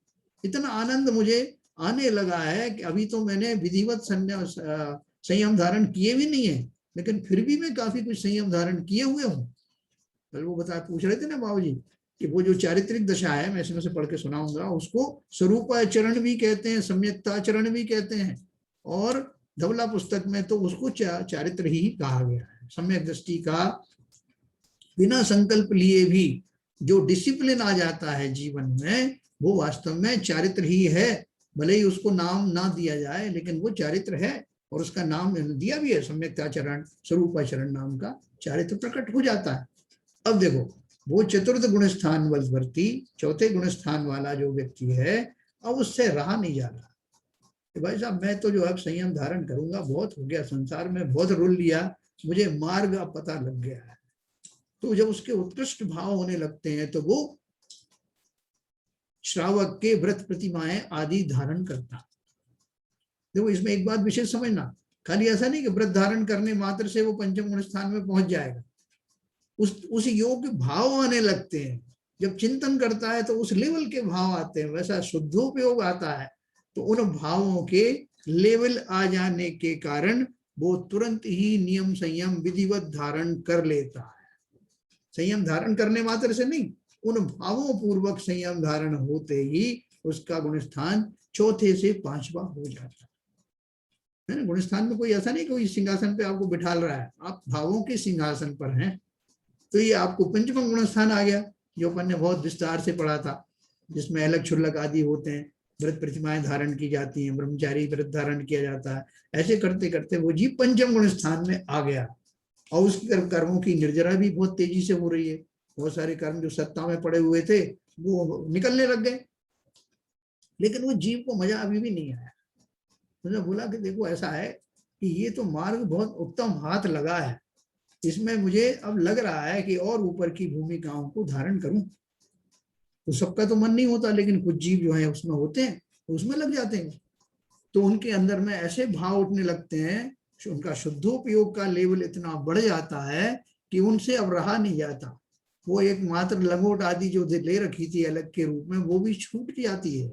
इतना आनंद मुझे आने लगा है कि अभी तो मैंने विधिवत संयम धारण किए भी नहीं है, लेकिन फिर भी मैं काफी कुछ संयम धारण किए हुए हूँ। कल वो पूछ रहे थे ना बाबूजी कि वो जो चारित्रिक दशा है, मैं इसमें से पढ़ के सुनाऊंगा, उसको स्वरूपाचरण भी कहते हैं, सम्यक्ताचरण भी कहते हैं। और धवला पुस्तक में तो उसको चारित्र ही कहा गया है। सम्यक दृष्टि का बिना संकल्प लिए भी जो डिसिप्लिन आ जाता है जीवन में, वो वास्तव में चारित्र ही है। भले ही उसको नाम ना दिया जाए, लेकिन वो चारित्र है और उसका नाम दिया भी है, सम्यक्ताचरण, स्वरूपाचरण नाम का चारित्र प्रकट हो जाता है। अब देखो, वो चतुर्थ गुण स्थान वर्ती, चौथे गुण स्थान वाला जो व्यक्ति है, अब उससे रहा नहीं जा रहा कि भाई साहब मैं तो जो अब संयम धारण करूंगा, बहुत हो गया, संसार में बहुत रुल लिया, मुझे मार्ग अब पता लग गया है। तो जब उसके उत्कृष्ट भाव होने लगते हैं तो वो श्रावक के व्रत प्रतिमाएं आदि धारण करता। देखो इसमें एक बात विशेष समझना, खाली ऐसा नहीं कि व्रत धारण करने मात्र से वो पंचम गुण स्थान में पहुंच जाएगा। उस योग भाव आने लगते हैं। जब चिंतन करता है तो उस लेवल के भाव आते हैं। वैसा शुद्धोपयोग आता है तो उन भावों के लेवल आ जाने के कारण वो तुरंत ही नियम संयम विधिवत धारण कर लेता है। संयम धारण करने मात्र से नहीं, उन भावों पूर्वक संयम धारण होते ही उसका गुण स्थान चौथे से पांचवा हो जाता है ना। गुण स्थान में कोई ऐसा नहीं कोई सिंहासन पे आपको बिठाल रहा है, आप भावों के सिंहासन पर हैं। तो ये आपको पंचम गुण स्थान आ गया, जो अपन ने बहुत विस्तार से पढ़ा था, जिसमें अलग छुल्लक आदि होते हैं, व्रत प्रतिमाएं धारण की जाती हैं, ब्रह्मचारी व्रत धारण किया जाता है। ऐसे करते करते वो जीव पंचम गुण स्थान में आ गया और उसकी कर्मों की निर्जरा भी बहुत तेजी से हो रही है। बहुत सारे कर्म जो सत्ता में पड़े हुए थे वो निकलने लग गए, लेकिन वो जीव को मजा अभी भी नहीं आया। उसने बोला कि देखो ऐसा है कि ये तो मार्ग बहुत उत्तम हाथ लगा है, इसमें मुझे अब लग रहा है कि और ऊपर की भूमिकाओं को धारण करूं। तो सबका तो मन नहीं होता, लेकिन कुछ जीव जो है उसमें होते हैं, उसमें लग जाते हैं। तो उनके अंदर में ऐसे भाव उठने लगते हैं, उनका शुद्धोपयोग का लेवल इतना बढ़ जाता है कि उनसे अब रहा नहीं जाता। वो एक मात्र लंगोट आदि जो ले रखी थी अलग के रूप में, वो भी छूट जाती है।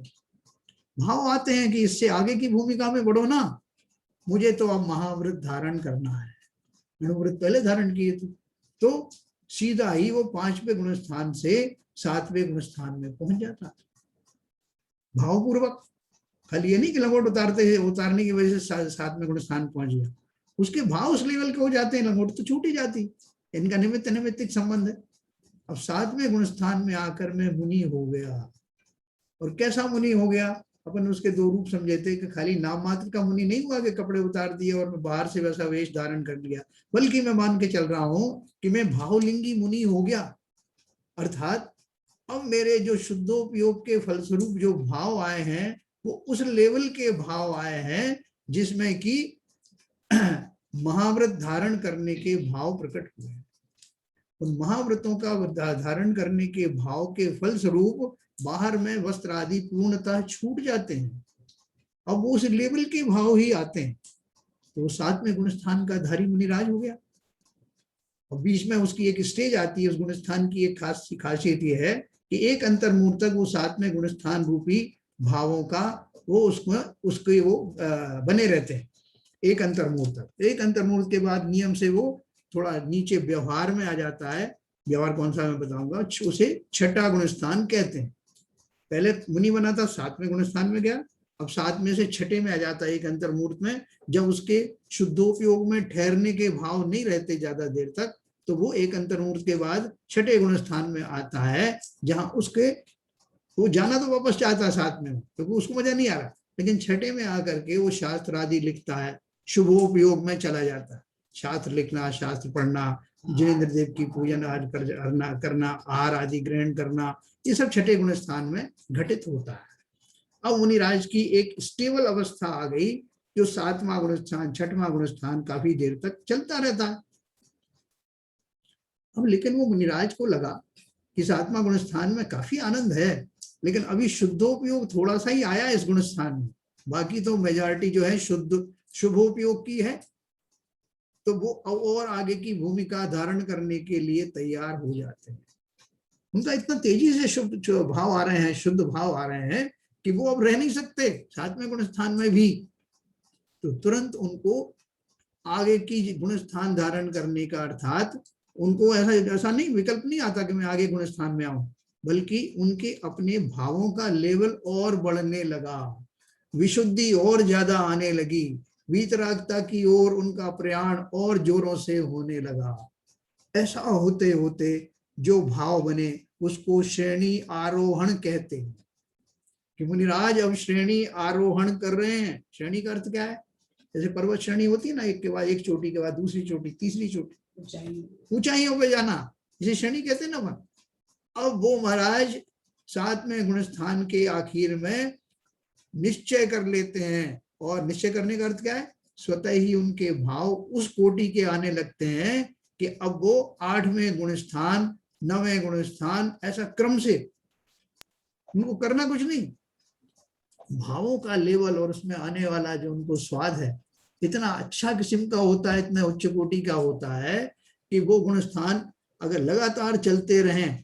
भाव आते हैं कि इससे आगे की भूमिका में बढ़ो ना, मुझे तो अब महाव्रत धारण करना है। व्रत पहले धारण किए थे, तो सीधा ही वो पांचवें गुण स्थान से सातवें गुण स्थान में पहुंच जाता। भावपूर्वक, खाली ये नहीं कि लंगोट उतारने की वजह से सातवें गुण स्थान पहुंच गया, उसके भाव उस लेवल के हो जाते हैं, लंगोट तो छूट ही जाती। इनका निमित्त निमित्तिक संबंध है। अब 7वें गुण स्थान में आकर मैं मुनि हो गया। और कैसा मुनि हो गया? अपन उसके दो रूप समझे थे कि खाली नाम मात्र का मुनि नहीं हुआ कि कपड़े उतार दिए और मैं बाहर से वैसा वेश धारण कर लिया, बल्कि मैं मान के चल रहा हूं कि मैं भावलिंगी मुनि हो गया। अर्थात अब मेरे जो शुद्धोपयोग के फलस्वरूप जो भाव आए हैं वो उस लेवल के भाव आए हैं जिसमें कि महाव्रत धारण करने के भाव प्रकट हुए। उन महाव्रतों का धारण करने के भाव के फलस्वरूप बाहर में वस्त्र आदि पूर्णतः छूट जाते हैं। अब वो उस लेवल के भाव ही आते हैं, तो वो 7वें गुण स्थान का धारी मुनिराज हो गया। और बीच में उसकी एक स्टेज आती है। उस गुण स्थान की एक खास खासियत ये है कि एक अंतर्मूर्त तक वो 7वें गुण स्थान रूपी भावों का वो उसके वो बने रहते हैं। एक अंतर्मूर्त तक, एक अंतर्मूर्त के बाद नियम से वो थोड़ा नीचे व्यवहार में आ जाता है। व्यवहार कौन सा मैं बताऊंगा, उसे छठा गुण स्थान कहते हैं। पहले मुनि बना था, 7वें गुण स्थान में गया, अब 7 में से छठे में आ जाता है एक अंतर्मूर्त में। जब उसके शुद्धोपयोग में ठहरने के भाव नहीं रहते ज्यादा देर तक, तो वो एक अंतर्मूर्त के बाद छठे गुण स्थान में आता है, जहां उसके वो जाना तो वापस चाहता है 7 में, क्योंकि उसको मजा नहीं आ रहा, लेकिन छठे में आकर के वो शास्त्र आदि लिखता है, शुभोपयोग में चला जाता है। शास्त्र लिखना, शास्त्र पढ़ना, जिनेन्द्र देव की पूजन आदि करना, आहार आदि ग्रहण करना, ये सब छठे गुण स्थान में घटित होता है। अब मुनिराज की एक स्टेबल अवस्था आ गई, जो 7वां गुण स्थान, 6वां गुण स्थान काफी देर तक चलता रहता है। अब लेकिन वो मुनिराज को लगा कि 7वां गुण स्थान में काफी आनंद है, लेकिन अभी शुद्धोपयोग थोड़ा सा ही आया इस गुण स्थान में, बाकी तो मेजॉरिटी जो है शुद्ध शुभोपयोग की है। तो वो और आगे की भूमिका धारण करने के लिए तैयार हो जाते हैं। उनका इतना तेजी से शुद्ध भाव आ रहे हैं, शुद्ध भाव आ रहे हैं कि वो अब रह नहीं सकते 7वें गुण स्थान में भी। तो तुरंत उनको आगे की गुण स्थान धारण करने का, अर्थात उनको ऐसा नहीं विकल्प नहीं आता कि मैं आगे गुण स्थान में आऊं, बल्कि उनके अपने भावों का लेवल और बढ़ने लगा, विशुद्धि और ज्यादा आने लगी, वीतरागता की ओर उनका प्रयाण और जोरों से होने लगा। ऐसा होते होते जो भाव बने उसको श्रेणी आरोहण कहते हैं कि मुनिराज अब श्रेणी आरोहण कर रहे हैं। श्रेणी का अर्थ क्या है? जैसे पर्वत श्रेणी होती है ना, एक के बाद एक चोटी के बाद दूसरी चोटी, तीसरी चोटी, ऊंचाइयों पे जाना, जिसे श्रेणी कहते हैं ना मन। अब वो महाराज 7वें गुण स्थान के आखिर में निश्चय कर लेते हैं। और निश्चय करने का अर्थ क्या है? स्वतः ही उनके भाव उस कोटि के आने लगते हैं कि अब वो 8वें गुण स्थान, 9वें गुण स्थान, ऐसा क्रम से उनको करना कुछ नहीं, भावों का लेवल और उसमें आने वाला जो उनको स्वाद है इतना अच्छा किस्म का होता है, इतना उच्च कोटि का होता है कि वो गुण स्थान अगर लगातार चलते रहें,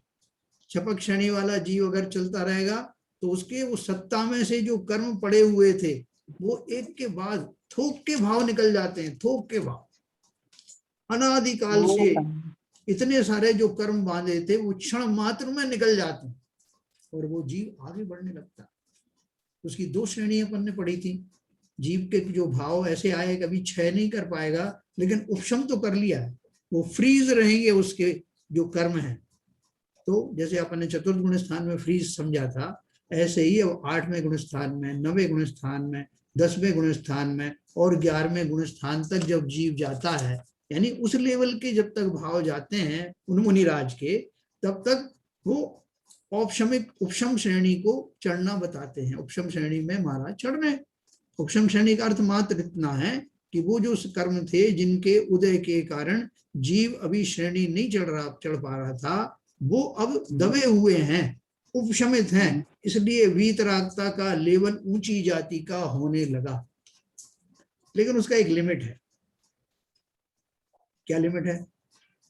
छपक श्रेणी वाला जीव अगर चलता रहेगा तो उसके वो सत्ता में से जो कर्म पड़े हुए थे वो एक के बाद थोक के भाव निकल जाते हैं। थोक के भाव अनादिकाल से इतने सारे जो कर्म बांधे थे वो क्षण मात्र में निकल जाते हैं और वो जीव आगे बढ़ने लगता है। उसकी 2 श्रेणियां अपन ने पढ़ी थी। जीव के जो भाव ऐसे आए कभी क्षय नहीं कर पाएगा, लेकिन उपशम तो कर लिया है, वो फ्रीज रहेंगे उसके जो कर्म है। तो जैसे अपन ने चतुर्थ गुण स्थान में फ्रीज समझा था, ऐसे ही अब 8वें गुण स्थान में, 9वें गुण स्थान में, 10वें गुण स्थान में और 11वें गुण स्थान तक जब जीव जाता है, यानी उस लेवल के जब तक भाव जाते हैं उन मुनिराज के, तब तक वो औपशमिक उपशम श्रेणी को चढ़ना बताते हैं। उपशम श्रेणी में महाराज चढ़ रहे। उपशम श्रेणी का अर्थ मात्र इतना है कि वो जो कर्म थे जिनके उदय के कारण जीव अभी श्रेणी नहीं चढ़ पा रहा था, वो अब दबे हुए हैं, उपशमित हैं, इसलिए वीतरागता का लेवल ऊंची जाति का होने लगा। लेकिन उसका एक लिमिट है। क्या लिमिट है?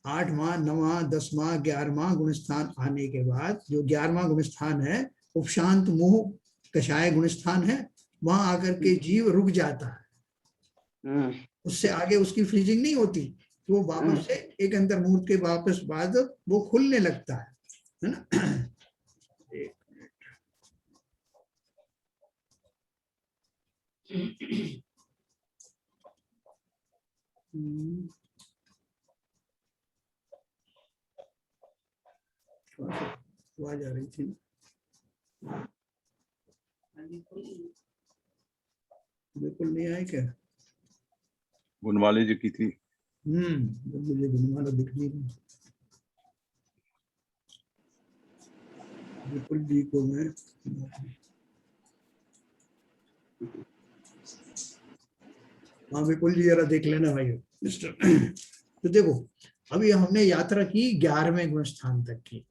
8वां, 9वां, 10वां, 11वां गुण स्थान आने के बाद जो 11वां गुण स्थान है, उपशांत मोह कषाय गुण स्थान है, वहां आकर के जीव रुक जाता है। उससे आगे उसकी फ्रीजिंग नहीं होती, तो वो वापस से एक अंतर्मूर्त के वापस बाद वो खुलने लगता है ना। आवाज आ रही थी, बिल्कुल नहीं आए क्या? गुणवाली जी की थी। मुझे गुणवाला दिख नहीं रहा, बिल्कुल जी को मैं हाँ बिल्कुल जी जरा देख लेना भाई मिस्टर। तो देखो अभी हमने यात्रा की 11वें गुण स्थान तक की।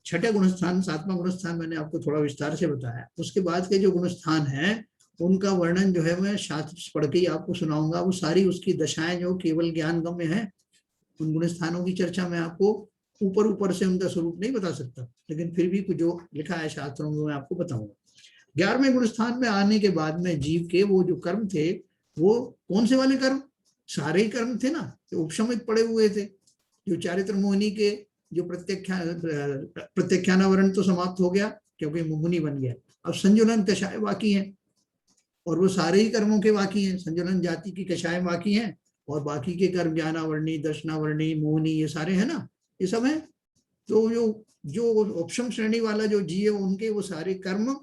छठे गुण स्थान 7वां गुण स्थान मैंने आपको थोड़ा विस्तार से बताया। उसके बाद के जो गुण स्थान है उनका वर्णन जो है मैं शास्त्र पढ़ के ही आपको सुनाऊंगा। वो सारी उसकी दशाएं जो केवल ज्ञान गम्य है, उन गुण स्थानों की चर्चा मैं आपको ऊपर ऊपर से उनका स्वरूप नहीं बता सकता, लेकिन फिर भी जो लिखा है शास्त्रों में मैं आपको बताऊंगा। 11वें गुण स्थान में आने के बाद में जीव के वो जो कर्म थे, वो कौन से वाले कर्म? सारे ही कर्म थे ना, तो उपशमित पड़े हुए थे। जो चारित्र मोहिनी के जो प्रत्याख्यानावरण तो समाप्त हो गया क्योंकि मुनि बन गया। अब संजुलन कषाय बाकी है, और वो सारे ही कर्मों के बाकी हैं। संजुलन जाति की कषाय बाकी हैं, और बाकी के कर्म ज्ञानावर्णी, दर्शनावर्णी, मोहिनी, ये सारे है ना, ये सब है। तो जो जो उपशम श्रेणी वाला जो जीव है उनके वो सारे कर्म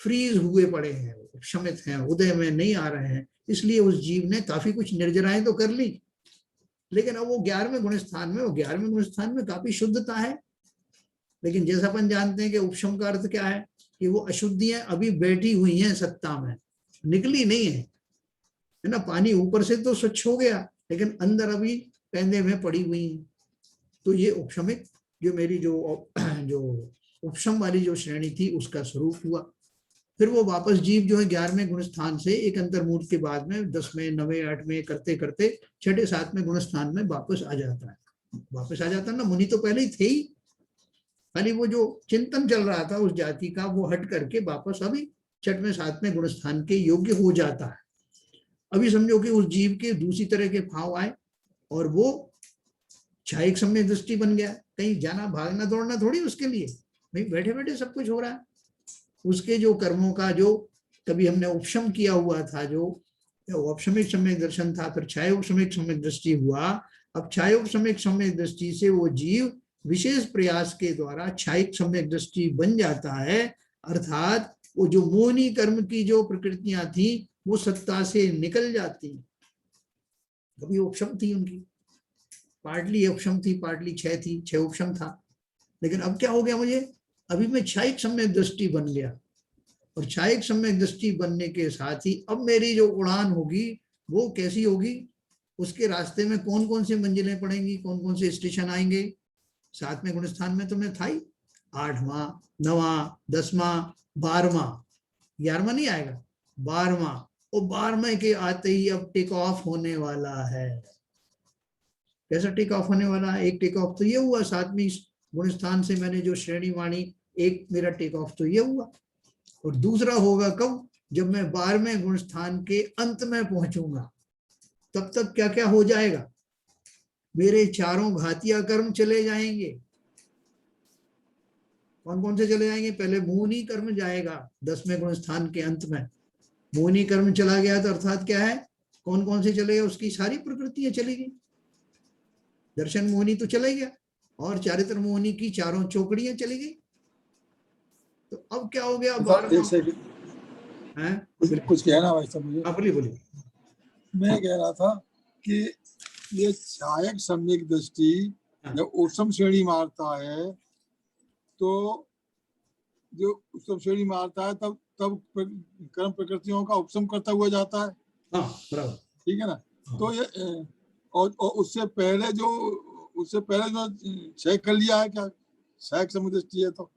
फ्रीज हुए पड़े हैं, उपशमित हैं, उदय में नहीं आ रहे हैं। इसलिए उस जीव ने काफी कुछ निर्जराएं तो कर ली, लेकिन अब वो 11वें गुण स्थान में, वो 11वें गुण स्थान में काफी शुद्धता है। लेकिन जैसा अपन जानते हैं कि उपशम का अर्थ क्या है, कि वो अशुद्धियां अभी बैठी हुई हैं सत्ता में, निकली नहीं है ना। पानी ऊपर से तो स्वच्छ हो गया, लेकिन अंदर अभी पैंदे में पड़ी हुई है। तो ये उपशमित जो मेरी जो उपशम वाली जो श्रेणी थी उसका स्वरूप हुआ। फिर वो वापस जीव जो है 11वें गुण स्थान से एक अंतर्मूर्त के बाद में 10वें 9वें 8वें करते करते 6ठे 7वें गुण स्थान में वापस आ जाता है। वापस आ जाता है ना, मुनि तो पहले ही थे ही, खाली वो जो चिंतन चल रहा था उस जाति का वो हट करके वापस अभी 6वें 7वें गुण स्थान के योग्य हो जाता है। अभी समझो कि उस जीव के दूसरी तरह के भाव आए और वो क्षायिक सम्यक दृष्टि बन गया। कहीं जाना भागना दौड़ना थोड़ी उसके लिए, भाई बैठे बैठे सब कुछ हो रहा है। उसके जो कर्मों का जो कभी हमने उपशम किया हुआ था, जो औपशमिक सम्यक दर्शन था, फिर क्षाय उपशमिक सम्यक दृष्टि हुआ। अब क्षाय उपशमिक सम्यक दृष्टि से वो जीव विशेष प्रयास के द्वारा क्षायिक सम्यक दृष्टि बन जाता है। अर्थात वो जो मोहनी कर्म की जो प्रकृतियां थी वो सत्ता से निकल जाती। कभी उपशम थी उनकी, पार्टली उपशम थी, पार्टली क्षय थी, क्षय उपशम था। लेकिन अब क्या हो गया, मुझे अभी मैं क्षायिक सम्यक दृष्टि बन गया, और क्षायिक सम्यक दृष्टि बनने के साथ ही अब मेरी जो उड़ान होगी वो कैसी होगी, उसके रास्ते में कौन कौन सी मंजिलें पड़ेंगी, कौन कौन से स्टेशन आएंगे। 7वें गुण स्थान में तो मैं था ही, 8वां 9वां 10वां 12वां, 11वां नहीं आएगा, 12वां, और 12वें के आते ही अब टेक ऑफ होने वाला है। कैसा टेक ऑफ होने वाला है? एक टेक ऑफ तो ये हुआ 7वीं गुण स्थान से मैंने जो श्रेणी वाणी, एक मेरा टेक ऑफ तो ये हुआ, और दूसरा होगा कब, जब मैं 12वें गुण स्थान के अंत में पहुंचूंगा। तब तक क्या क्या हो जाएगा, मेरे चारों घातिया कर्म चले जाएंगे। कौन कौन से चले जाएंगे? पहले मोहनी कर्म जाएगा 10वें गुण स्थान के अंत में। मोहनी कर्म चला गया तो अर्थात क्या है, कौन कौन से चले गए, उसकी सारी प्रकृतियां चली गई। दर्शन मोहनी तो चले गया, और चारित्र मोहनी की चारों चौकड़ियां चली गई। तो अब क्या हो गया, कुछ कहना भाई साहब मुझे। बोलिए बोलिए। मैं कह रहा था कि ये क्षायक सम्यक दृष्टि जब उपशम श्रेणी मारता है, तो जो उपशम श्रेणी मारता है तब कर्म प्रकृतियों का उपशम करता हुआ जाता है। हाँ बराबर, ठीक है ना। तो ये और उससे पहले जो क्षय कर लिया है क्या, क्षयक सम्यक दृष्टि है, तो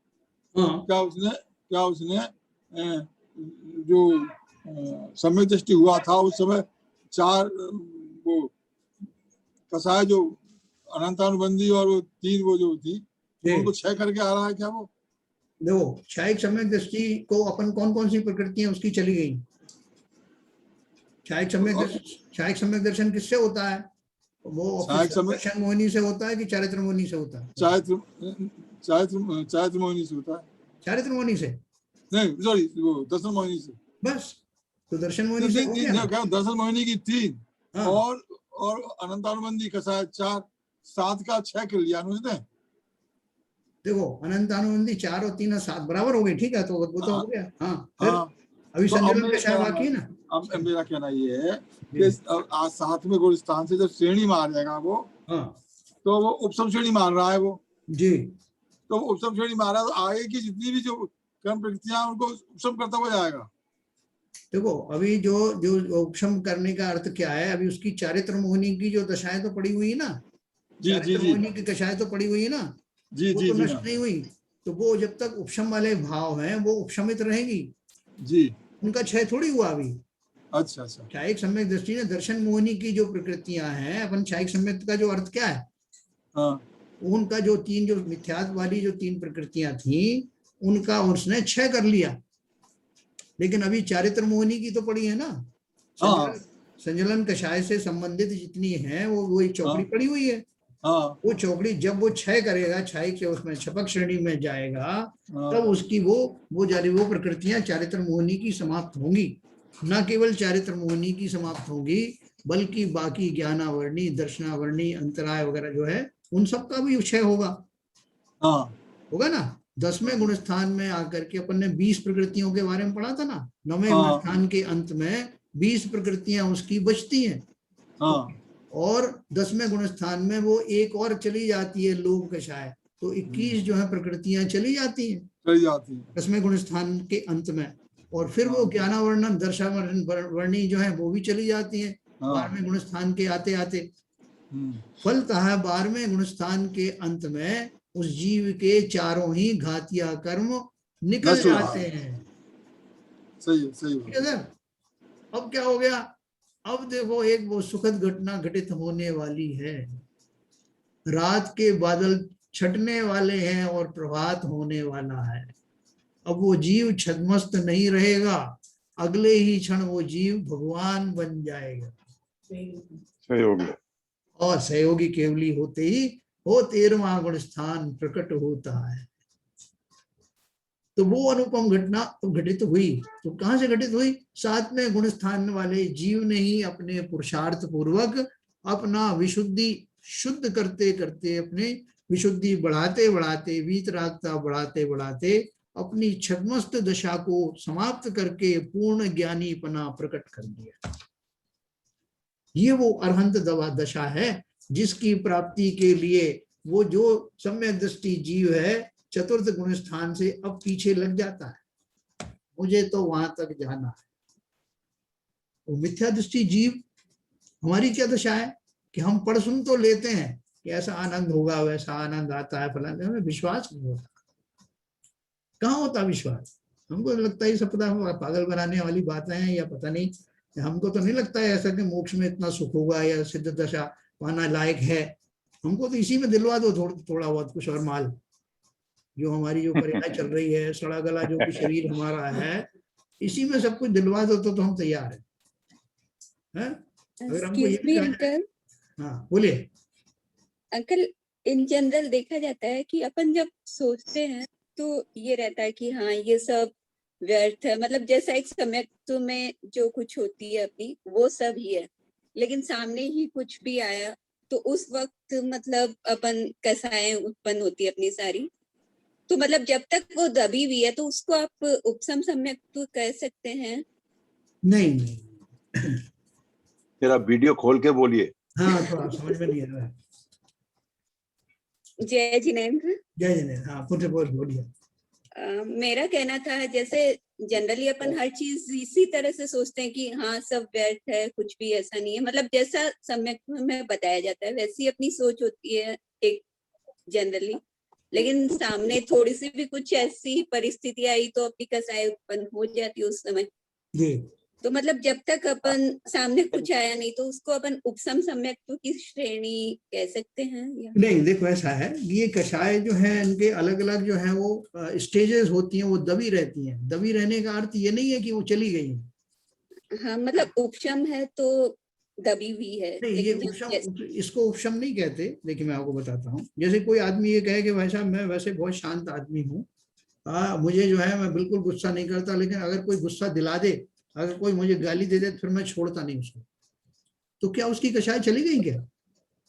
क्या उसने जो सम्यक दृष्टि हुआ था उस समय 4 वो कसाय जो अनंतानुबंधी और वो 3 वो जो थी उनको क्षय करके आ रहा है क्या वो? देखो क्षायिक सम्यक दृष्टि को अपन कौन कौन सी प्रकृतियां उसकी चली गई। क्षायिक सम्यक दर्शन किससे होता है? वो दर्शन मोहिनी से होता है कि चारित्र मोहिनी से होता है? चारित्र मोहिनी से होता है। चारित्र मोहिनी से नहीं, सॉरी, वो दर्शन मोहिनी से। बस, तो दर्शन मोहिनी से हो गया। दर्शन मोहिनी की 3 और अनंतानुबंधी कसाय 4, 7 का क्षय कर लिया उसने। देखो अनंतानुबंधी 4 और 3 और 7 बराबर हो गए, ठीक है, तो वो तो हो गया। हाँ फिर हाँ, अभी तो अब संजलन मेरा कषाय कहना बाकी है ना। अब मेरा कहना ये है जी। कि आज सातवें गुणस्थान से जब श्रेणी में आ जाएगा वो, हाँ तो वो उपसम श्रेणी मान रहा है वो, जी। तो उपसम श्रेणी मान रहा है, तो आगे की जितनी भी जो कर्म प्रवृत्तियां उनको उपसम करता हुआ जाएगा। देखो अभी जो जो उपशम करने का अर्थ क्या है, अभी उसकी चारित्र मोहिनी की जो दशाएं तो पड़ी हुई है ना, जी जी चारित्र जी मोहिनी की कषाय तो पड़ी हुई है ना, जी वो जी तो जी नष्ट हाँ नहीं हुई। तो वो जब तक उपशम वाले भाव हैं वो उपशमित रहेगी, जी। उनका क्षय थोड़ी हुआ अभी। अच्छा अच्छा। क्षयिक सम्यक दृष्टि ने दर्शन मोहिनी की जो प्रकृतियां हैं, अपन क्षयिक सम्यक का जो अर्थ क्या है, हाँ उनका जो तीन जो मिथ्यात्व वाली जो तीन प्रकृतियां थी उनका उसने क्षय कर लिया। लेकिन अभी चारित्र मोहिनी की तो पड़ी है ना, हाँ संजलन कषाय से संबंधित जितनी है वो वही चौकड़ी हाँ पड़ी हुई है। हाँ वो चौकड़ी जब वो क्षय करेगा, क्षय के उसमें छपक श्रेणी में जाएगा, हाँ तब उसकी वो जारी वो प्रकृतियां चारित्र मोहिनी की समाप्त होंगी। न केवल चारित्र मोहिनी की समाप्त होगी, बल्कि बाकी ज्ञानावरणी, दर्शनावरणी, अंतराय वगैरह जो है उन सब का भी क्षय होगा। हाँ होगा ना। 10वें गुण स्थान में आकर के अपन ने 20 प्रकृतियों के बारे में पढ़ा था ना, 9वें गुण हाँ स्थान के अंत में 20 प्रकृतियां उसकी बचती हैं। हाँ और 10वें गुण स्थान में वो एक और चली जाती है, लोभ कषाय, तो 21 जो है प्रकृतियां चली जाती हैं चली जाती है। 10वें गुण स्थान के अंत में। और फिर वो हाँ ज्ञानावर्णन, दर्शावर्णी जो है वो भी चली जाती है हाँ 12वें गुण स्थान के आते आते। हम्म, फलतः 12वें गुण स्थान के अंत में उस जीव के चारों ही घातिया कर्म निकल नष्ट हो जाते जाते हैं। सही है सही ठीक है बात। सर। अब क्या हो गया, अब देखो एक वो सुखद घटना घटित होने वाली है। रात के बादल छटने वाले हैं और प्रभात होने वाला है। अब वो जीव छद्मस्त नहीं रहेगा, अगले ही क्षण वो जीव भगवान बन जाएगा। सही हो गया। और सहयोगी केवली होते ही वो 13वां गुण स्थान प्रकट होता है। तो वो अनुपम घटना तो घटित हुई, तो कहां से घटित हुई, 7वें गुण स्थान वाले जीव ने ही अपने पुरुषार्थ पूर्वक अपना विशुद्धि शुद्ध करते करते, अपने विशुद्धि बढ़ाते बढ़ाते, वीतरागता बढ़ाते बढ़ाते अपनी छद्मस्त दशा को समाप्त करके पूर्ण ज्ञानीपना प्रकट कर दिया। ये वो अरहंत दशा है जिसकी प्राप्ति के लिए वो जो सम्यक दृष्टि जीव है चतुर्थ गुण स्थान से अब पीछे लग जाता है, मुझे तो वहां तक जाना है। वो मिथ्या दृष्टि जीव हमारी क्या दशा है कि हम पढ़ सुन तो लेते हैं कि ऐसा आनंद होगा, वैसा आनंद आता है, फलाना, हमें विश्वास नहीं होता। कहाँ होता विश्वास, हमको लगता है सब पता पागल बनाने वाली बातें हैं, या पता नहीं, हमको तो नहीं लगता है ऐसा कि मोक्ष में इतना सुख होगा या सिद्ध दशा पाना लायक है। हमको तो इसी में दिलवा दो थोड़ा बहुत कुछ और माल, जो हमारी जो पर्याय चल रही है, सड़ा गला जो भी शरीर हमारा है, इसी में सब कुछ दिलवा दो तो हम तैयार हैं। अगर हमको ये भी कहा जाए, हाँ बोलिए। अंकल, इन जनरल देखा जाता है कि अपन जब सोचते हैं तो ये रहता है कि हाँ ये सब व्यर्थ है, मतलब जैसा एक समय में जो कुछ होती है अपनी वो सब ही है, लेकिन सामने ही कुछ भी आया तो उस वक्त मतलब अपन कसाएं उत्पन्न होती है अपनी सारी, तो मतलब जब तक वो दबी हुई है तो उसको आप उपसम सम्यक तो कह सकते हैं। नहीं नहीं, तेरा वीडियो खोल के बोलिए। हाँ थोड़ा समझ में नहीं आ रहा है। जय जिनेन्द्र। जय जिनेन्द्र, हाँ पुत्र बोलिए। मेरा कहना था जैसे जनरली अपन हर चीज इसी तरह से सोचते हैं कि हाँ सब व्यर्थ है, कुछ भी ऐसा नहीं है, मतलब जैसा सम्यक में बताया जाता है वैसी अपनी सोच होती है एक जनरली, लेकिन सामने थोड़ी सी भी कुछ ऐसी परिस्थिति आई तो अपनी कसाई उत्पन्न हो जाती है उस समय जी। तो मतलब जब तक अपन सामने कुछ आया नहीं तो उसको अपन उपसम सम्यक की श्रेणी कह सकते हैं या? नहीं देखो ऐसा है, ये कषाय जो है इनके अलग अलग जो है वो स्टेजेस होती हैं, वो दबी रहती हैं। दबी रहने का अर्थ ये नहीं है कि वो चली गई हैं। हाँ मतलब उपशम है तो दबी हुई है, नहीं, ये लेकिन उपशम, इसको उपशम नहीं कहते। देखिए मैं आपको बताता हूँ, जैसे कोई आदमी ये कहे कि भाई साहब मैं वैसे बहुत शांत आदमी हूँ, मुझे जो है मैं बिल्कुल गुस्सा नहीं करता, लेकिन अगर कोई गुस्सा दिला दे, अगर कोई मुझे गाली दे दे, फिर मैं छोड़ता नहीं उसको, तो क्या उसकी कषाय चली गई क्या?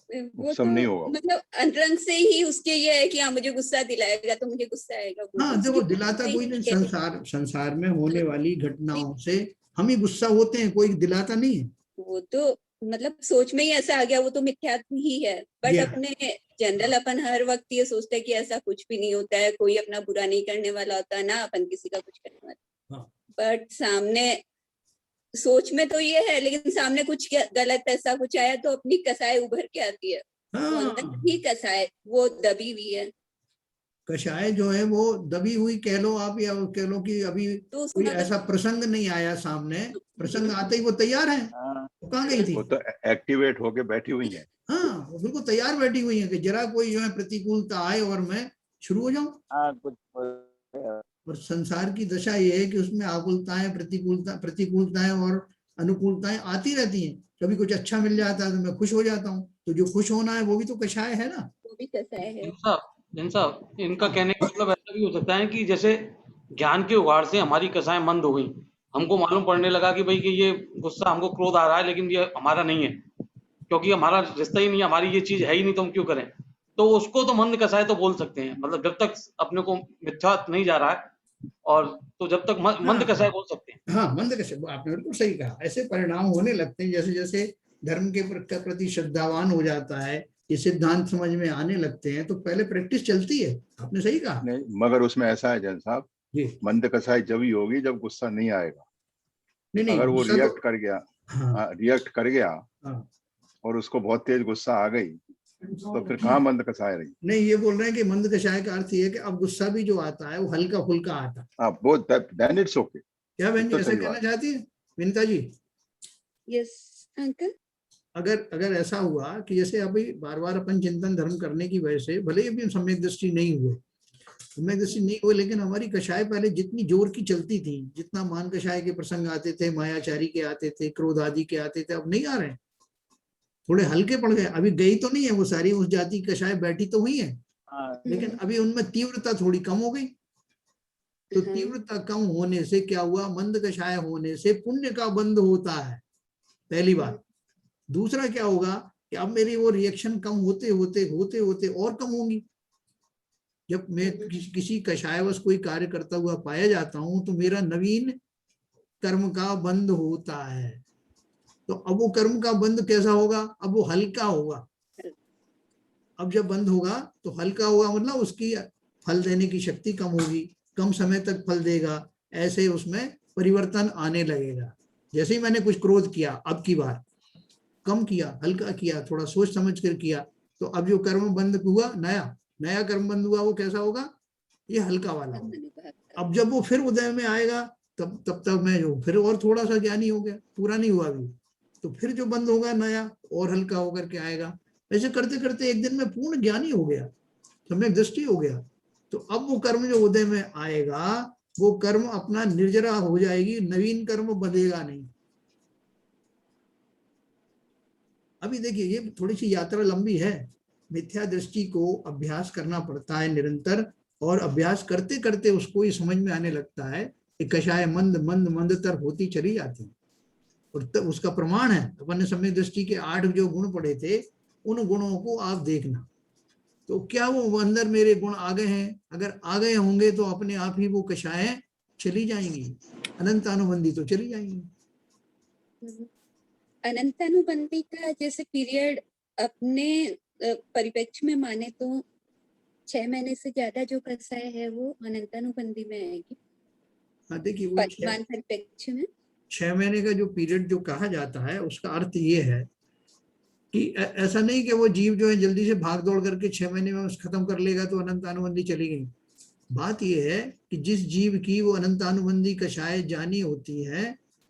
वो उपशम तो नहीं होगा। मतलब अंतरंग से ही उसके ये है कि हाँ मुझे गुस्सा दिलाएगा तो मुझे गुस्सा आएगा, वो हाँ तो देखो, उसकी दिलाता से कोई ही नहीं, है। संसार में होने वाली घटनाओं से हम ही गुस्सा होते हैं, कोई दिलाता नहीं है। वो तो मतलब सोच में ही ऐसा आ गया, वो तो मिथ्यात्व ही है। बट ये अपने जनरल अपन हर वक्त ये सोचते हैं कि ऐसा कुछ भी नहीं होता है, कोई अपना बुरा नहीं करने वाला होता है ना, अपन किसी का कुछ करने वाला। हाँ। बट सामने सोच में तो ये है, लेकिन सामने कुछ गलत ऐसा कुछ आया तो अपनी कसाई उभर के आती है। वो अंदर हाँ, ही कसाई वो दबी हुई है, कषाय जो है वो दबी हुई कह लो आप, या कह लो कि अभी तो कोई उसमें अगर ऐसा प्रसंग नहीं आया सामने, प्रसंग आते ही वो तैयार है, हाँ, वो कहाँ गई थी? वो तो एक्टिवेट होके बैठी हुई है। हाँ, वो बिल्कुल तैयार बैठी हुई है कि जरा कोई जो है प्रतिकूलता आए और मैं शुरू हो जाऊं। हाँ, कुछ और संसार की दशा ये है कि उसमें आकुलताएं, प्रतिकूलताएं और अनुकूलताएं आती रहती हैं। कभी कुछ अच्छा मिल जाता है तो मैं खुश हो जाता हूँ, तो जो खुश होना है वो भी तो कषाय है ना। वो भी कसाई है। साहब इनका हाँ, कहने का मतलब ऐसा भी हो सकता है कि जैसे ज्ञान के उघाड़ से हमारी कसाएं मंद हो गई, हमको मालूम पड़ने लगा कि भाई कि ये गुस्सा, हमको क्रोध आ रहा है, लेकिन ये हमारा नहीं है, क्योंकि हमारा रिश्ता ही नहीं है, हमारी ये चीज है ही नहीं, तो हम क्यों करें। तो उसको तो मंद कसाय तो बोल सकते हैं, मतलब जब तक अपने को मिथ्या नहीं जा रहा है, और तो जब तक मंद कसाय बोल सकते हैं। हाँ, मंद कषाय, आपने बिल्कुल सही कहा। ऐसे परिणाम होने लगते हैं जैसे जैसे धर्म के प्रति श्रद्धावान हो जाता है, ये सिद्धांत समझ में आने लगते हैं, तो पहले प्रैक्टिस चलती है। आपने सही कहा नहीं, मगर उसमें ऐसा है जैन साहब, जी। मंद कसाई जब ही होगी जब गुस्सा नहीं आएगा। नहीं नहीं, अगर वो गुस्सा रिएक्ट तो कर गया, हाँ रिएक्ट कर गया हाँ, और उसको बहुत तेज गुस्सा आ गई, तो फिर कहाँ मंद कसाई रही। नहीं, ये बोल रहे हैं कि मंद कषाय का अर्थ ये है कि अब गुस्सा भी जो आता है वो हल्का फुल्का आता है। हाँ, वो देन इट्स ओके। क्या बहन जी तो ऐसा सही कहना बात। चाहती है विनीता जी? Yes uncle. अगर अगर ऐसा हुआ कि जैसे अभी बार बार अपन चिंतन धर्म करने की वजह से भले ही अभी हम सम्यक दृष्टि नहीं हुए, लेकिन हमारी कषाय पहले जितनी जोर की चलती थी, जितना मान कषाय के प्रसंग आते थे, मायाचारी के आते थे, क्रोध आदि के आते थे, अब नहीं आ रहे हैं, थोड़े हल्के पड़ गए। अभी गई तो नहीं है वो सारी, उस जाति की कषाय बैठी तो हुई है, लेकिन अभी उनमें तीव्रता थोड़ी कम हो गई। तो तीव्रता कम होने से क्या हुआ, मंद कषाय होने से पुण्य का बंध होता है, पहली बात। दूसरा क्या होगा कि अब मेरी वो रिएक्शन कम होते होते और कम होंगी। जब मैं किसी कषायवश कोई कार्य करता हुआ पाया जाता हूं तो मेरा नवीन कर्म का बंध होता है। तो अब वो कर्म का बंध कैसा होगा, अब वो हल्का होगा। अब जब बंद होगा तो हल्का होगा, मतलब उसकी फल देने की शक्ति कम होगी, कम समय तक फल देगा, ऐसे उसमें परिवर्तन आने लगेगा। जैसे ही मैंने कुछ क्रोध किया, अब की बार कम किया, हल्का किया, थोड़ा सोच समझ कर किया, तो अब जो कर्म बंद हुआ, नया कर्म बंद हुआ, वो कैसा होगा, ये हल्का वाला होगा। अब जब वो फिर उदय में आएगा तब मैं जो फिर और थोड़ा सा ज्ञानी हो गया, पूरा नहीं हुआ अभी, तो फिर जो बंद होगा नया और हल्का होकर के आएगा। ऐसे करते करते एक दिन में पूर्ण ज्ञानी हो गया, सम्यक दृष्टि हो गया। तो अब वो कर्म जो उदय में आएगा, वो कर्म अपना निर्जरा हो जाएगी, नवीन कर्म बंधेगा नहीं। अभी देखिए ये थोड़ी सी यात्रा लंबी है, मिथ्या दृष्टि को अभ्यास करना पड़ता है निरंतर, और अभ्यास करते करते उसको ये समझ में आने लगता है कि कषाय मंद मंद मंदतर होती चली जाती है। और तब उसका प्रमाण है, अपन ने सम्यक दृष्टि के 8 जो गुण पढ़े थे, उन गुणों को आप देखना, तो क्या वो अंदर मेरे गुण आ गए हैं? अगर आ गए होंगे तो अपने आप ही वो कषायें चली जाएंगी, अनंतानुबंधी तो चली जाएंगी। अनंतानुबंधी का जैसे पीरियड अपने परिप्रेक्ष्य में माने तो 6 महीने से ज्यादा जो कसाय है वो अनंतानुबंधी में आएगी। हाँ देखिए, वो वर्तमान परिप्रेक्ष्य में 6 महीने का जो पीरियड जो कहा जाता है, उसका अर्थ ये है कि ऐसा नहीं कि वो जीव जो है जल्दी से भाग दौड़ करके 6 महीने में खत्म कर लेगा तो अनंतानुबंधी चली गई। बात ये है कि जिस जीव की वो अनंतानुबंधी कषाय जानी होती है,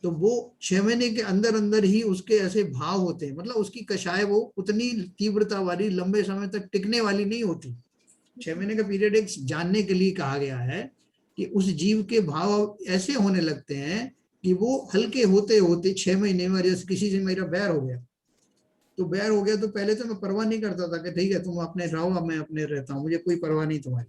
तो वो 6 महीने के अंदर अंदर ही उसके ऐसे भाव होते हैं, मतलब उसकी कषाय वो उतनी तीव्रता वाली लंबे समय तक टिकने वाली नहीं होती। 6 महीने का पीरियड एक जानने के लिए कहा गया है कि उस जीव के भाव ऐसे होने लगते हैं कि वो हल्के होते होते 6 महीने में, जैसे किसी से मेरा बैर हो गया, तो बैर हो गया तो पहले तो मैं परवाह नहीं करता था कि ठीक है तुम अपने रहो, मैं अपने रहता हूँ, मुझे कोई परवाह नहीं तुम्हारी।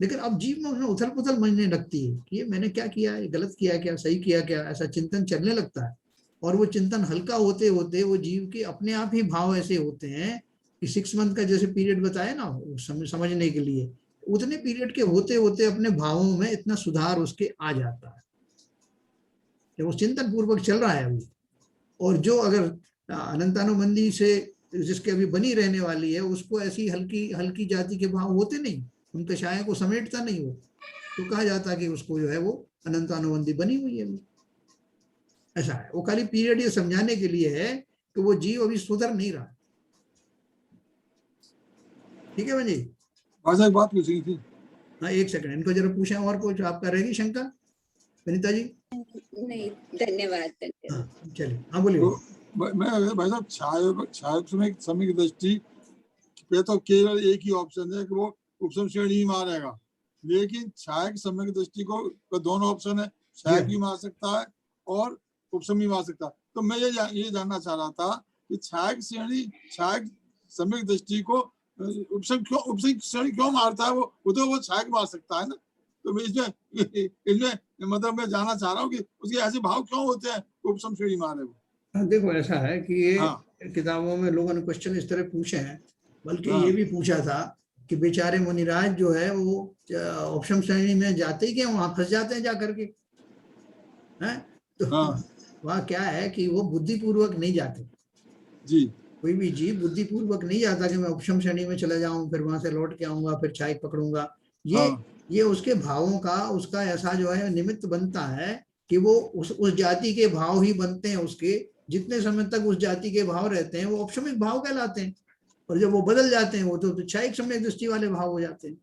लेकिन अब जीव में उसमें उथल पुथल मचने लगती है कि ये मैंने क्या किया, ये गलत किया क्या, सही किया क्या, ऐसा चिंतन चलने लगता है। और वो चिंतन हल्का होते होते वो जीव के अपने आप ही भाव ऐसे होते हैं कि 6 मंथ का जैसे पीरियड बताया ना समझने के लिए, उतने पीरियड के होते होते अपने भावों में इतना सुधार उसके आ जाता है कि वो चिंतन पूर्वक चल रहा है अभी। और जो अगर अनंतानुबंधी से जिसके अभी बनी रहने वाली है, उसको ऐसी हल्की हल्की जाति के भाव होते नहीं, उन कषायों को समेटता नहीं वो, तो कहा जाता कि उसको जो है वो अनंतानुबंधी बनी हुई है। ऐसा है, वो खाली पीरियड ये समझाने के लिए है कि वो जीव अभी सुधर नहीं रहा। ठीक है भाई, भाषा एक बात पूछनी थी। हाँ 1 सेकंड, इनको जरा पूछें और कुछ आपका रहेगी शंका वनिता जी? नहीं, धन्यवाद धन्यवाद। हाँ चलिए, हाँ बोलिए। तो मैं भाई साहब छाया समय की दृष्टि पे तो केवल एक ही ऑप्शन है कि वो उपसम श्रेणी ही मारेगा, लेकिन छाया समय की दृष्टि को दोनों ऑप्शन है, छाया भी मार सकता है और उपसम भी मार सकता है। तो मैं ये जानना चाह रहा था कि छाया श्रेणी छाया समय की दृष्टि को उपसम श्रेणी क्यों मारता है? वो तो वो छाया मार सकता है ना। तो मैं इसमें मतलब मैं जानना चाह रहा हूँ कि उसके ऐसे भाव क्यों होते हैं उपसम श्रेणी मारे वो। हाँ देखो, ऐसा है कि ये हाँ। किताबों में लोगों ने क्वेश्चन इस तरह पूछे हैं, बल्कि हाँ। ये भी पूछा था कि बेचारे मुनिराज जो है वो ऑप्शन श्रेणी में जाते ही क्या वहां फंस जाते हैं जा करके, हैं? तो हाँ। वहाँ क्या है कि वो बुद्धिपूर्वक नहीं जाते जी। कोई भी जीव बुद्धिपूर्वक नहीं जाता कि मैं उपशम श्रेणी में चला जाऊं, फिर वहां से लौट के आऊंगा, फिर चाय पकड़ूंगा। ये उसके भावों का उसका ऐसा जो है निमित्त बनता है कि वो उस जाति के भाव ही बनते हैं उसके, जितने समय तक उस जाति के भाव रहते हैं वो औपशमिक भाव कहलाते हैं, और जब वो बदल जाते हैं वो तो क्षयिक सम्यक दृष्टि वाले भाव हो जाते हैं।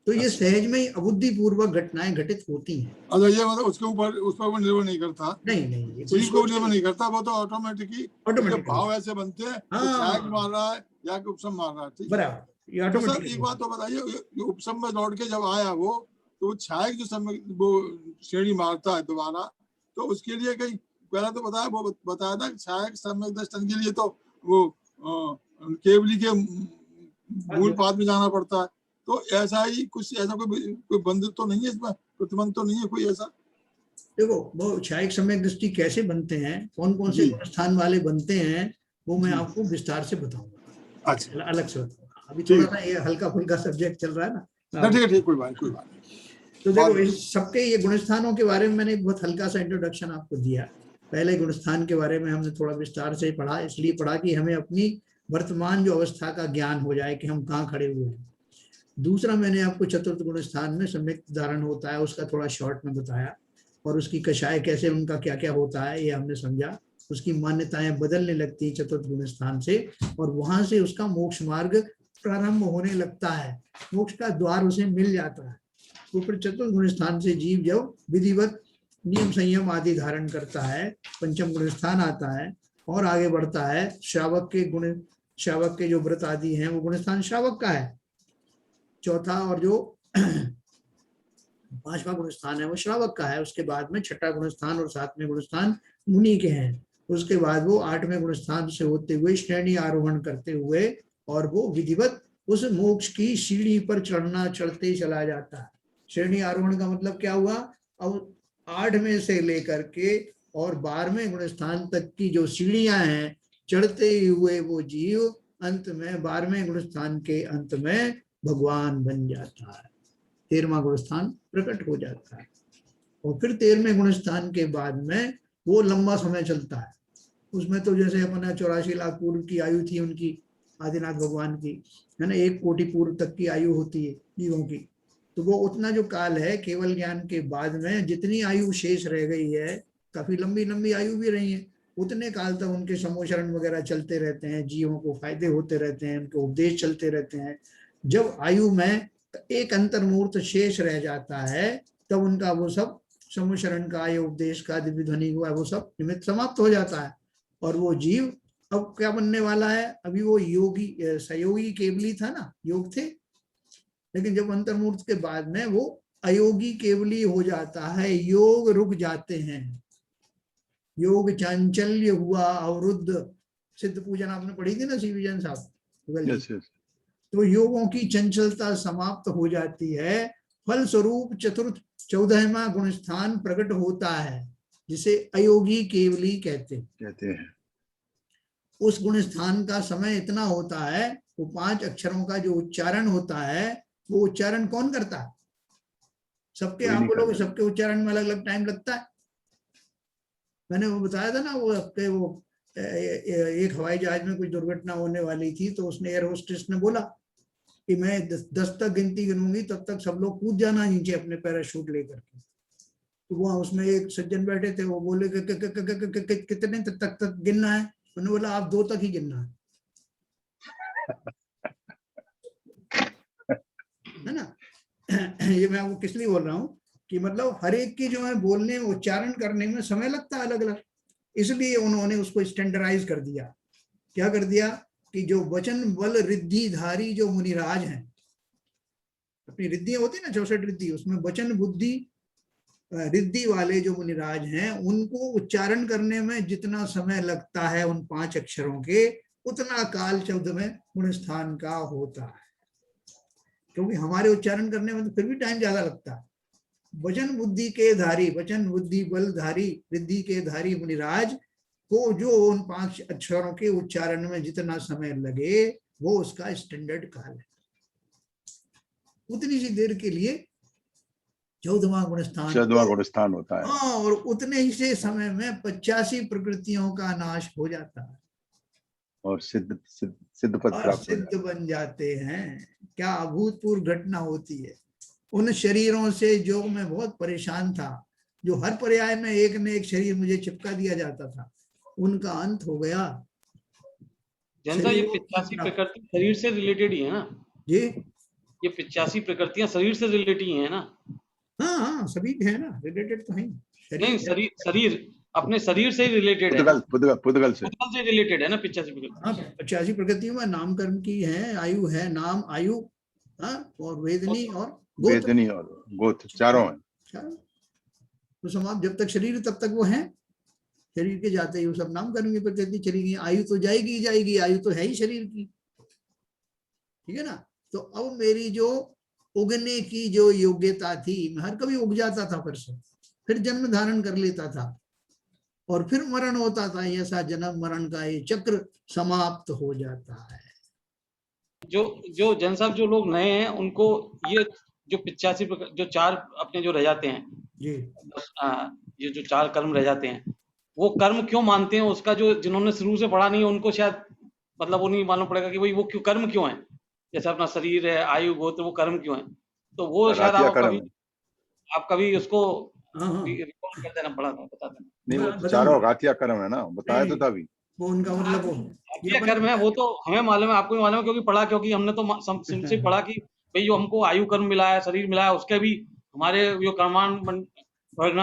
तो ये सहज में ही अबुद्धि पूर्वक घटनाएं घटित होती हैं। अच्छा, ये मतलब उसके ऊपर उस पर निर्भर नहीं करता? नहीं, जीव को निर्भर नहीं करता, वो तो ऑटोमेटिकली भाव ऐसे बनते हैं। हाँ। छाया मार रहा है या उपसम मार रहा है, ठीक है। बराबर। तो सर एक बात तो बताइए, उपसम में लौट के जब आया वो, तो छाया जो समय वो श्रेणी मारता है दोबारा, तो उसके लिए कहीं पहला तो बताया था छाया सम्यक दर्शन के लिए तो वो केवली के मूल पाद में जाना पड़ता है। तो ऐसा ही कुछ, ऐसा कोई बंधन तो नहीं है इसमें, प्रतिबंध तो नहीं है कोई ऐसा? देखो, वो क्षयिक सम्यक दृष्टि कैसे बनते हैं, कौन कौन से स्थान वाले बनते हैं, वो मैं आपको विस्तार से बताऊंगा। अच्छा, अलग से बताऊंगा। अभी थोड़ा सा ये हल्का फुल्का सब्जेक्ट चल रहा है ना। ठीक, कोई बात नहीं। तो देखो, इस सबके ये गुणस्थानों के बारे में मैंने बहुत हल्का सा इंट्रोडक्शन आपको दिया। पहले गुणस्थान के बारे में हमने थोड़ा विस्तार से पढ़ा, इसलिए पढ़ा कि हमें अपनी वर्तमान जो अवस्था का ज्ञान हो जाए कि हम कहाँ खड़े हुए हैं। दूसरा, मैंने आपको चतुर्थ गुणस्थान में सम्यक धारण होता है उसका थोड़ा शॉर्ट में बताया, और उसकी कषाय कैसे, उनका क्या क्या होता है ये हमने समझा। उसकी मान्यताएं बदलने लगती है चतुर्थ गुणस्थान से, और वहां से उसका मोक्ष मार्ग प्रारंभ होने लगता है, मोक्ष का द्वार उसे मिल जाता है। तो फिर चतुर्थ गुणस्थान से जीव जब विधिवत नियम संयम आदि धारण करता है, पंचम गुणस्थान आता है और आगे बढ़ता है। श्रावक के जो व्रत आदि हैं वो गुणस्थान श्रावक का है, चौथा, और जो 5वां गुणस्थान है वो श्रावक का है। उसके बाद में 6ठा गुणस्थान और 7वें गुणस्थान मुनि के हैं। उसके बाद वो 8वें गुणस्थान से होते हुए श्रेणी आरोहण करते हुए और वो विधिवत उस मोक्ष की सीढ़ी पर चढ़ते चला जाता है। श्रेणी आरोहण का मतलब क्या हुआ? अब 8वें से लेकर के और 12वें गुणस्थान तक की जो सीढ़ियां हैं, चढ़ते हुए वो जीव अंत में 12वें गुणस्थान के अंत में भगवान बन जाता है। 13वां गुणस्थान प्रकट हो जाता है, और फिर 13वें गुणस्थान के बाद में वो लंबा समय चलता है। उसमें तो जैसे अपना 84 लाख पूर्व की आयु थी उनकी, आदिनाथ भगवान की, है ना, 1 कोटि पूर्व तक की आयु होती है जीवों की। तो वो उतना जो काल है केवल ज्ञान के बाद में जितनी आयु शेष रह गई है, काफी लंबी लंबी आयु भी रही है, उतने काल तक उनके समोचरण वगैरह चलते रहते हैं, जीवों को फायदे होते रहते हैं, उनके उपदेश चलते रहते हैं। जब आयु में एक अंतर्मुहूर्त शेष रह जाता है, तब उनका वो सब समोचरण का, ये उपदेश का, दिव्य ध्वनि हुआ, वो सब निमित्त समाप्त हो जाता है। और वो जीव अब क्या बनने वाला है? अभी वो योगी सहयोगी केवली था ना, योग थे, लेकिन जब अंतर्मुहूर्त के बाद में वो अयोगी केवली हो जाता है, योग रुक जाते हैं, योग चांचल्य हुआ अवरुद्ध। सिद्ध पूजन आपने पढ़ी थी ना, सी विजन साहब। तो योगों की चंचलता समाप्त हो जाती है, फल स्वरूप चतुर्थ 14वां गुणस्थान प्रकट होता है, जिसे अयोगी केवली कहते हैं। उस गुण स्थान का समय इतना होता है, वो 5 अक्षरों का जो उच्चारण होता है वो उच्चारण कौन करता है? सबके कोई आप नहीं बोलोगे करता। सबके उच्चारण में अलग अलग टाइम लगता है। मैंने वो बताया था ना, वो आपके वो एक हवाई जहाज में कुछ दुर्घटना होने वाली थी, तो उसने एयर होस्टेस ने बोला कि मैं 10 तक गिनती गिनूंगी, तब तक सब लोग कूद जाना नीचे अपने पैराशूट लेकर के। तो वहां उसमें एक सज्जन बैठे थे, वो बोले कितने तक गिनना है? उन्होंने बोला आप 2 तक ही गिनना है ना। ये मैं आपको किस लिए बोल रहा हूँ कि मतलब हर एक की जो है बोलने उच्चारण करने में समय लगता है अलग अलग, इसलिए उन्होंने उसको स्टैंडर्डाइज कर दिया। क्या कर दिया कि जो वचन बल रिद्धिधारी जो मुनिराज हैं, अपनी रिद्धियां होती है ना 64 रिद्धि, उसमें वचन बुद्धि रिद्धि वाले जो मुनिराज हैं, उनको उच्चारण करने में जितना समय लगता है उन 5 अक्षरों के, उतना काल 14वें गुण स्थान का होता है। क्योंकि हमारे उच्चारण करने में तो फिर भी टाइम ज्यादा लगता है। वचन बुद्धि के धारी, वचन बुद्धि बल धारी रिद्धि के धारी मुनिराज को जो उन 5 अक्षरों के उच्चारण में जितना समय लगे, वो उसका स्टैंडर्ड काल है। उतनी सी देर के लिए 14वां गुण स्थान 14वां गुण स्थान होता है। हाँ, और उतने ही से समय में 85 प्रकृतियों का नाश हो जाता है और सिद्ध पद और प्राप्त हो सिद्ध बन जाते हैं। क्या अभूतपूर्व घटना होती है। उन शरीरों से जो मैं बहुत परेशान था, जो हर पर्याय में एक न एक शरीर मुझे चिपका दिया जाता था, उनका अंत हो गया। जनता ये 85 प्रकृति शरीर से रिलेटेड ही है ना जी? ये 85 प्रकृतियां शरीर से रिलेटेड ही है ना? हाँ हाँ, सभी है ना, रिलेटेड तो है। नहीं, शरीर अपने शरीर से ही रिलेटेड है ना? पुद्गल से से रिलेटेड है ना 85 प्रकृति? हाँ, 85 प्रकृतियों में नाम कर्म की है, आयु है, नाम आयु, हाँ, और वेदनी और गोत्र। वेदनी और गोत्र चारों हैं। तो समाप्त, जब तक शरीर तब तक वो है, शरीर के जाते ही वो सब नाम कर्म की प्रकृति चली गई। आयु तो जाएगी जाएगी, आयु तो है ही शरीर की, ठीक है ना। तो अब मेरी जो उगने की जो योग्यता थी, मैं हर कभी उग जाता था, फिर जन्म धारण कर लेता था और फिर मरण होता था। ऐसा जन्म मरण का ये चक्र समाप्त हो जाता है। जो जन साहब, जो लोग नए हैं उनको ये जो 85 जो 4 अपने जो रह जाते हैं जी, ये जो 4 कर्म रह जाते हैं, वो कर्म क्यों मानते हैं उसका, जो जिन्होंने शुरू से पढ़ा नहीं है उनको शायद मतलब वो नहीं मालूम पड़ेगा कि भाई वो क्यों कर्म क्यों है। जैसे अपना शरीर है, आयु गोत्र, वो कर्म क्यों है। तो वो शायद आप कभी उसको रिकॉल कर देना, पड़ा बता देना। नहीं, वो चारों घातिया कर्म है ना, बताया तो था भी। वो उनका मतलब वो ये कर्म है, वो तो हमें मालूम है, आपको भी मालूम है, क्योंकि पढ़ा, क्योंकि हमने तो सिंपली पढ़ा कि भाई जो हमको आयु कर्म मिला है, शरीर मिला है, उसके भी हमारे जो कर्मांड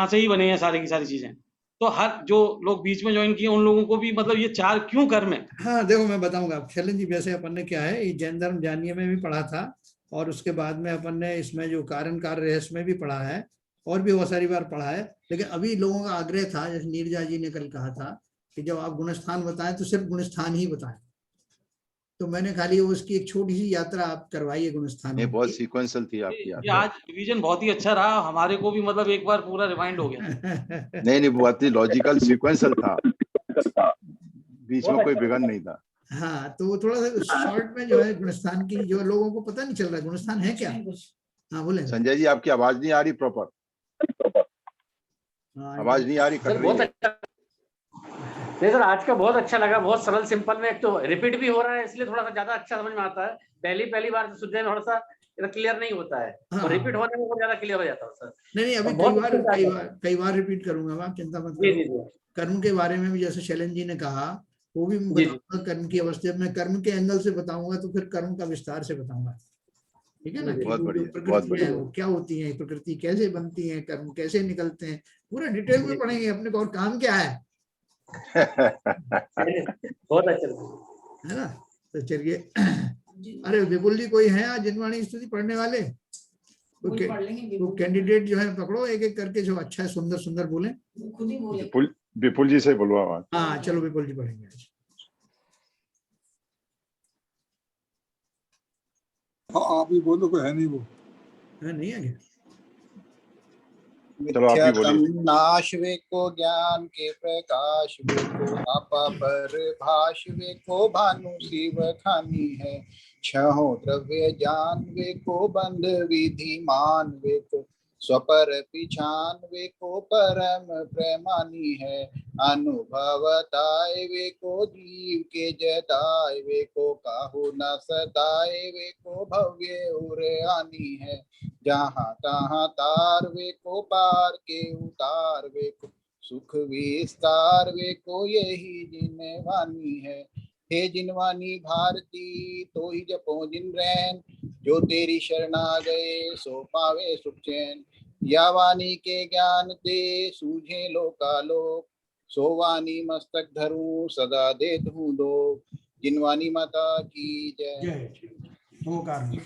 से ही बने हैं सारी की सारी चीजें। तो हर जो लोग बीच में ज्वाइन किए उन लोगों को भी मतलब ये 4 क्यों कर्म है। हाँ देखो, मैं बताऊंगा आप शैलन जी। वैसे अपन ने क्या है, ये जैन धर्म जानिए में भी पढ़ा था, और उसके बाद में अपन ने इसमें जो कारण कार्य रहस्य में भी पढ़ा है, और भी बहुत सारी बार पढ़ा है। लेकिन अभी लोगों का आग्रह था, जैसे नीरजा जी ने कल कहा था कि जब आप गुणस्थान बताएं तो सिर्फ गुणस्थान ही बताएं। तो मैंने खाली उसकी एक छोटी सी यात्रा आप करवाई है गुणस्थान ये की। बहुत सीक्वेंशियल थी आपकी ये आज रिवीजन बहुत ही अच्छा रहा हमारे को भी, मतलब एक बार पूरा रिवाइंड हो गया। नहीं, बहुत ही लॉजिकल सीक्वेंशियल था, बीच में कोई बिगड़ नहीं था। हाँ, तो वो थोड़ा सा शॉर्ट में जो है गुणस्थान की, जो लोगों को पता नहीं चल रहा है गुणस्थान है क्या। हाँ बोले संजय जी, आपकी आवाज नहीं आ रही प्रॉपर, आवाज नहीं आ रही, कट रही है। नहीं सर, आज का बहुत अच्छा लगा, बहुत सरल सिंपल में। एक तो रिपीट भी हो रहा है, इसलिए थोड़ा सा ज्यादा अच्छा समझ में आता है। पहली बार सुनने में थोड़ा सा क्लियर नहीं होता है, और रिपीट होने में बहुत ज्यादा क्लियर हो जाता है सर। नहीं, अभी कई बार रिपीट करूंगा, आप चिंता मत करो। कर्म के बारे में भी जैसे शैलन जी ने कहा, वो भी बताऊंगा कर्म की अवस्था में। कर्म के एंगल से बताऊंगा तो फिर कर्म का विस्तार से बताऊंगा, ठीक है ना। बहुत बढ़िया, प्रकृति है वो क्या होती है, प्रकृति कैसे बनती है, कर्म कैसे निकलते हैं, पूरा डिटेल में पढ़ेंगे। अपने को और काम क्या है। बहुत अच्छा है ना। तो चलिए, अरे विपुल जी कोई है आज जिनवाणी स्तुति पढ़ने वाले? तो कैंडिडेट जो है पकड़ो, एक एक करके, जो अच्छा है सुंदर सुंदर बोले। विपुल जी से बोलवा। हाँ चलो, विपुल जी पढ़ेंगे आज। आप ही बोलो, कोई है नहीं वो है नहीं है। चलो आप ही बोलिए। नाश वे को ज्ञान के प्रकाश वे को आपा पर भाष वे को भानु शिव खानी है, छहो द्रव्य जान वे को बंध विधि मान वे को, स्वपर पिछान वे को परम प्रेमानी है, अनुभवताय वे को जीव के जताय वे को, काहू न सताए वे को भव्य उरानी है, जहाँ तहाँ तार वे को पार के उतार वे को, सुख विस्तार वे को यही जिनवानी है। हे जिनवानी भारती तो ही जपो जिन रैन, जो तेरी शरणा गए सो पावे सुख चैन, या वाणी के ज्ञान ते सूझे लोकालोक, सो वाणी मस्तक धरूं सदा दे दूं दो। जिनवानी माता की जय। जय। ओंकार।